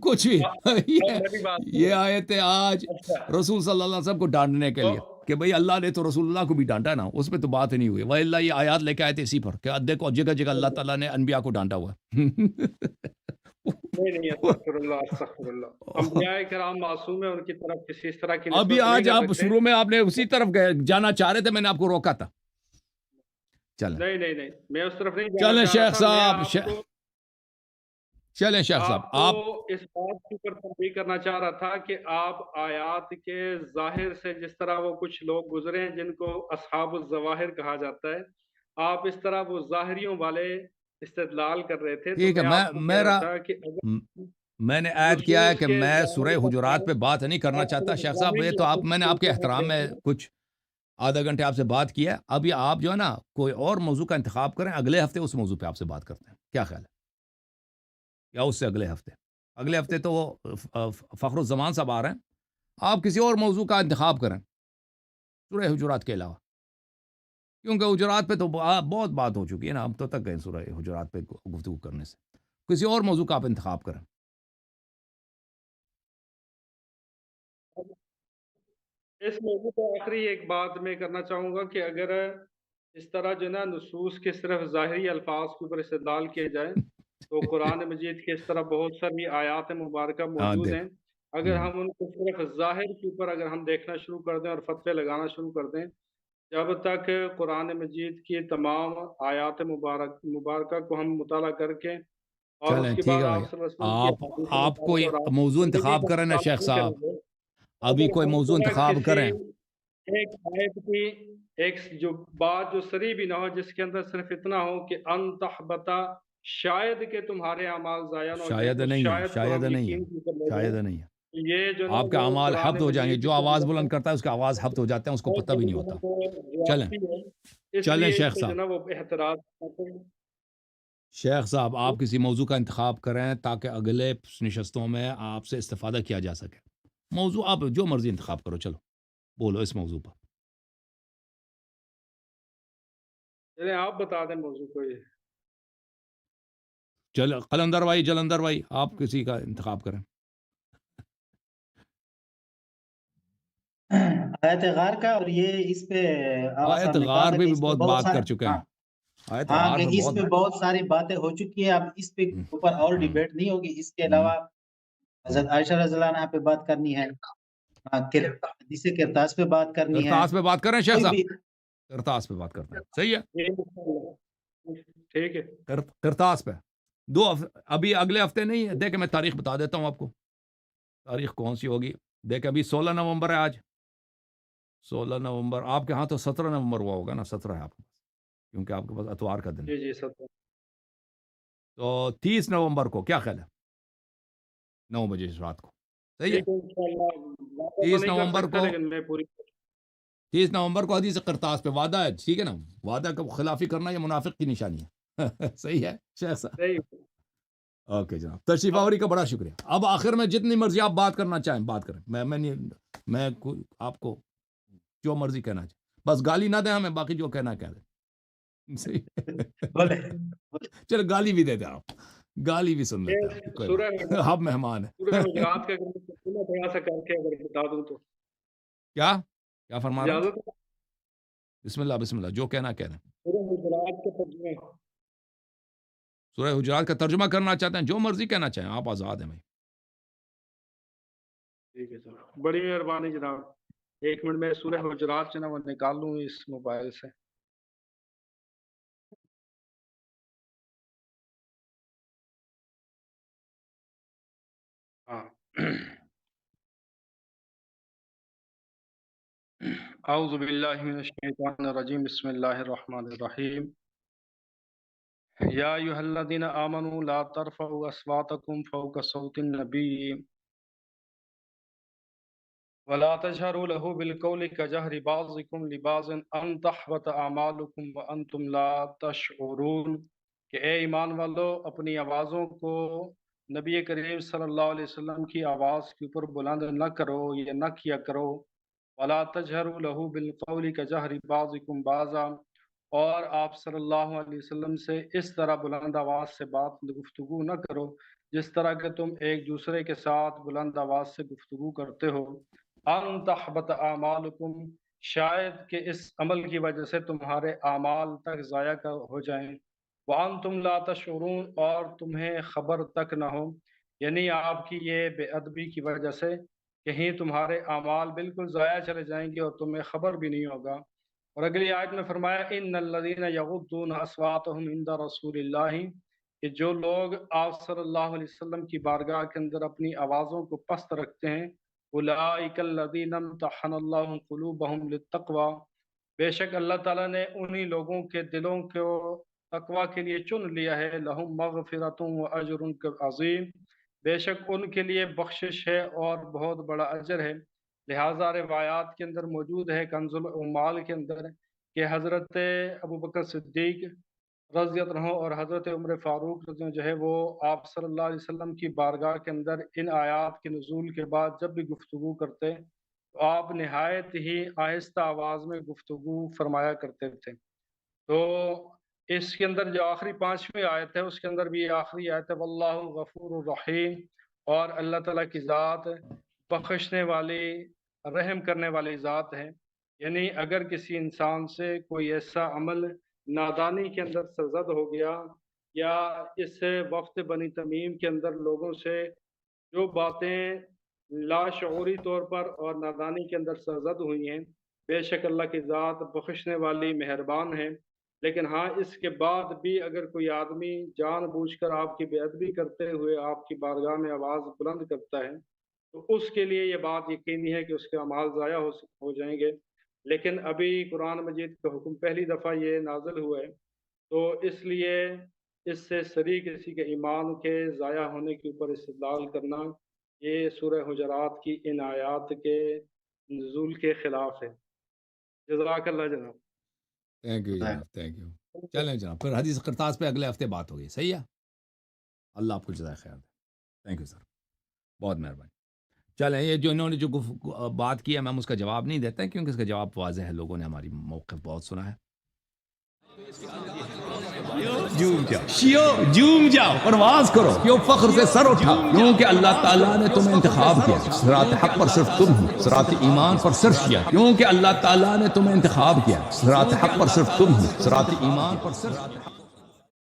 کچھ بھی. میری بات یہ آیت ہے آج اچھا رسول صلی اللہ علیہ وسلم کو ڈانٹنے کے تو لیے کہ بھئی اللہ نے تو رسول اللہ کو بھی ڈانٹا نا, اس پہ تو بات ہی نہیں ہوئی. وَإِلَّا یہ آیات لے کے آئے تھے اسی پر کہ دیکھو جگہ جگہ اللہ تعالیٰ نے انبیاء کو ڈانٹا ہوا ہے. نہیں استغفر اللہ انبیاء کرام معصوم ہیں, ان کی طرف کسی اس طرح کی ابھی نسبت نہیں آج کر آپ سکتے. شروع میں آپ نے اسی طرف جانا چاہ رہے تھے, میں نے آپ کو روکا تھا. چلیں نہیں میں اس طرف نہیں جانا چلیں چاہ رہا شیخ تھا. میں صاحب آپ کو چلیں شیخ صاحب آپ کو آپ اس بات کے اوپر تنبیہ کرنا چاہ رہا تھا کہ آپ آیات کے ظاہر سے، جس طرح وہ کچھ لوگ گزرے ہیں جن کو اصحاب الظواہر کہا جاتا ہے، آپ اس طرح وہ ظاہریوں والے استدلال کر رہے تھے، تو ٹھیک ہے، میں میں آپ کو کہہ رہا میرا تھا کہ م- اگر میں نے عائد کیا ہے نصوص کہ کے میں ظاہر سورہ حجرات بتائیں، پہ بات نہیں کرنا آپ چاہتا صرف شیخ صاحب، یہ ظاہری تو آپ میں نے آپ کے حقیقت احترام میں دیکھیں۔ کچھ آدھا گھنٹے آپ سے بات کیا ہے، ابھی آپ جو ہے نا کوئی اور موضوع کا انتخاب کریں، اگلے ہفتے اس موضوع پہ آپ سے بات کرتے ہیں، کیا خیال ہے؟ یا اس سے اگلے ہفتے تو وہ فخر الزمان صاحب آ رہے ہیں، آپ کسی اور موضوع کا انتخاب کریں سورہ حجرات کے علاوہ، کیونکہ حجرات پہ تو بہت بات ہو چکی ہے نا، اب تو تک گئے سورہ حجرات پہ گفتگو کرنے سے، کسی اور موضوع کا آپ انتخاب کریں۔ اس موضوع پہ آخری ایک بات میں کرنا چاہوں گا کہ اگر اس طرح جو ہے نا نصوص کے صرف ظاہری الفاظ کے اوپر استدلال کیے جائیں، تو قرآن مجید کے اس طرح بہت ساری آیات مبارکہ ہاں موجود ہیں، دیکھ اگر ہوں، ہم ان کو صرف ظاہر کے اوپر اگر ہم دیکھنا شروع کر دیں اور فتوے لگانا شروع کر دیں، جب تک قرآن مجید کی تمام آیات مبارکہ کو ہم مطالعہ کر کے اور اس چلیں کے ٹھیک بعد ہے بھائی، آپ صلی اللہ علیہ وسلم کی احادیث آپ کوئی مبارکہ اور آپ کی موضوع زندگی انتخاب کا کریں نا مطالعہ شیخ نہیں صاحب، کریں گے، ابھی اگر کوئی ہر موضوع طرح انتخاب کسی کریں۔ ایک آیت کی ایک جو بات جو سری بھی نہ ہو، جس کے اندر صرف اتنا ہو کہ ان تحبتا، شاید کہ تمہارے اعمال ضائع نہ ہو جائیں، شاید اس نہیں ہے، شاید کو شاید ہم نہیں ہے، یقین کی کر لے شاید جائیں، نہیں ہے، یہ جو نا آپ کے وہ اعمال قرآن حبط ہو جائیں گے، مجید جو کے آواز اندر بلند کرتا ہے اس کے آواز حبط ہو جاتے ہیں، اس کو بہت پتہ بھی بڑی نہیں جو ہے ہوتا۔ وہ چلیں زیادتی ہے، اس چلیں لیے اس شیخ پہ جو صاحب، نا وہ احتراج کرتے ہیں۔ شیخ صاحب آپ کسی موضوع کا انتخاب کریں تاکہ اگلے نشستوں میں آپ سے استفادہ کیا جا سکے، موضوع آپ جو مرضی انتخاب کرو، چلو بولو اس موضوع پر۔ چلیں آپ بتا دیں موضوع کو یہ۔ چل قلندر بھائی، جلندر بھائی، آپ کسی کا انتخاب کریں۔ آیت غار کا، اور یہ اس پہ آغا آیت صاحب نے کہا غار تھا پہ کہ بھی اس پہ بہت بہت بات سارے، کر چکے ہاں ہیں، آیت ہاں غار کہ پہ اس بہت پہ بہت ساری باتیں ہو چکی ہیں، اب اس پہ ہم، اوپر اور ہم، ڈیبیٹ نہیں ہوگی، اس کے ہم، علاوہ ہم۔ حضرت عائشہ رضی اللہ عنہا پہ بات کرنی ہے، حدیث کرتاس پہ بات کرنی ہے، کرتاس پہ بات کریں شیخ کوئی صاحب، بھی۔ کرتاس پہ بات کرتے ہیں، صحیح ہے، یہ انشاءاللہ۔ ٹھیک ہے۔ کرتاس پہ ابھی اگلے ہفتے نہیں ہے، دیکھیں میں تاریخ بتا دیتا ہوں آپ کو، تاریخ کون سی ہوگی، دیکھیں ابھی 16 نومبر ہے آج، 16 نومبر، آپ کے ہاں تو 17 نومبر ہوا ہوگا نا، 17 ہے آپ کے پاس، کیونکہ آپ کے پاس اتوار کا دن ہے، جی جی سب تو 30 نومبر کو کیا خیال ہے، 9 بجے رات کو، صحیح ہے، ٹھیک ہے انشاءاللہ، وعدہ تو تیس نہیں کر نومبر سکتا کو لیکن میں پوری 30 نومبر کو حدیث کرتاس پہ وعدہ ہے، ٹھیک ہے نا، وعدہ کا خلافی کرنا یہ منافق کی نشانی ہے صحیح ہے شیخ صاحب، صحیح۔ اوکے جناب، تشریف آوری کا بڑا شکریہ، اب آخر میں جتنی مرضی آپ بات کرنا چاہیں بات کریں، میں نہیں، میں آپ کو جو مرضی کہنا چاہیں، بس گالی نہ دیں ہمیں، باقی جو کہنا کہہ دیں، صحیح بولے چلو گالی بھی دے دیں آپ، گالی بھی سن لیتے ہیں یہ آپ، کوئی سورہ بات آپ حجرات مہمان سورہ ہیں حجرات کا اگر میں ترجمہ تھوڑا سا کر کے اگر بتا دوں تو کیا کیا فرما رہے ہیں، اجازت ہے؟ بسم اللہ جو کہنا کہہ رہے ہیں، سورہ حجرات کا ترجمہ۔ سورہ حجرات کا ترجمہ کرنا چاہتے ہیں، جو مرضی کہنا چاہیں آپ آزاد ہیں بھائی، ٹھیک ہے سر، بڑی مہربانی جناب، 1 منٹ میں سورہ حجرات جو ہے نا وہ نکال لوں اس موبائل سے۔ ہاں اعوذ باللہ من الشیطان الرجیم، بسم اللہ الرحمن الرحیم، یا ایھا الذین آمنوا لا ترفعوا اصواتکم فوق صوت النبی ولا تجهروا له بالقول كجهر بعضكم لبعض ان تحبط اعمالكم وانتم لا تشعرون، کہ اے ایمان والو اپنی آوازوں کو نبی کریم صلی اللہ علیہ وسلم کی آواز کے اوپر بلند نہ کرو یا نہ کیا کرو، ولا تجهروا له بالقول كجهر بعضكم بعضا، اور آپ صلی اللہ علیہ وسلم سے اس طرح بلند آواز سے بات گفتگو نہ کرو جس طرح کہ تم ایک دوسرے کے ساتھ بلند آواز سے گفتگو کرتے ہو، ان تحبط اعمالکم، شاید کہ اس عمل کی وجہ سے تمہارے اعمال تک ضائع ہو جائیں، وانتم لا تشعرون، اور تمہیں خبر تک نہ ہو، یعنی آپ کی یہ بے ادبی کی وجہ سے کہیں تمہارے اعمال بالکل ضائع چلے جائیں گے اور تمہیں خبر بھی نہیں ہوگا۔ اور اگلی آیت میں فرمایا ان الذین یغضون اصواتهم عند رسول اللہ، کہ جو لوگ آپ صلی اللہ علیہ وسلم کی بارگاہ کے اندر اپنی آوازوں کو پست رکھتے ہیں، اولئک الذین امتحن اللہ قلوبہم للتقوی، بے شک اللہ تعالیٰ نے انہی لوگوں کے دلوں کو تقوی کے لیے چن لیا ہے، لہم مغفرۃ و اجر عظیم، بے شک ان کے لیے بخشش ہے اور بہت بڑا اجر ہے۔ لہٰذا روایات کے اندر موجود ہے کنز العمال کے اندر کہ حضرت ابوبکر صدیق رضی اللہ عنہ اور حضرت عمر فاروق رضی اللہ عنہ جو ہے وہ آپ صلی اللہ علیہ وسلم کی بارگاہ کے اندر ان آیات کے نزول کے بعد جب بھی گفتگو کرتے تو آپ نہایت ہی آہستہ آواز میں گفتگو فرمایا کرتے تھے۔ تو اس کے اندر جو آخری 5ویں آیت ہے اس کے اندر بھی آخری آیت ہے واللہ غفور الرحیم، اور اللہ تعالیٰ کی ذات بخشنے والی رحم کرنے والی ذات ہے۔ یعنی اگر کسی انسان سے کوئی ایسا عمل نادانی کے اندر سرزد ہو گیا یا اس وفد بنی تمیم کے اندر لوگوں سے جو باتیں لاشعوری طور پر اور نادانی کے اندر سرزد ہوئی ہیں، بے شک اللہ کی ذات بخشنے والی مہربان ہے۔ لیکن ہاں اس کے بعد بھی اگر کوئی آدمی جان بوجھ کر آپ کی بے ادبی کرتے ہوئے آپ کی بارگاہ میں آواز بلند کرتا ہے تو اس کے لیے یہ بات یقینی ہے کہ اس کے اعمال ضائع ہو جائیں گے۔ لیکن ابھی قرآن مجید کا حکم پہلی دفعہ یہ نازل ہوا ہے، تو اس لیے اس سے صریح کسی کے ایمان کے ضائع ہونے کے اوپر استدلال کرنا یہ سورہ حجرات کی ان آیات کے نزول کے خلاف ہے۔ جزاک اللہ جناب۔ تھینک یو جناب، تھینک یو۔ چلیں جناب، پھر حدیث کرتاز پہ اگلے ہفتے بات ہوگی، صحیح ہے؟ اللہ آپ کو جزائے خیر دے۔ تھینک یو سر، بہت مہربانی۔ چلیں، یہ جو انہوں نے جو بات کی ہے میں اس کا جواب نہیں دیتا کیونکہ اس کا جواب واضح ہے، لوگوں نے ہماری موقف بہت سنا ہے۔ جوم جاؤ، پرواز کرو، کیوں فخر سے سر اٹھا، کیونکہ اللہ تعالیٰ نے تمہیں انتخاب کیا، صراط حق پر صرف تم ہو، صراط ایمان پر صرف کیا، کیونکہ اللہ تعالیٰ نے تمہیں انتخاب کیا، صراط حق پر صرف تم ہو، صراط ایمان پر صرف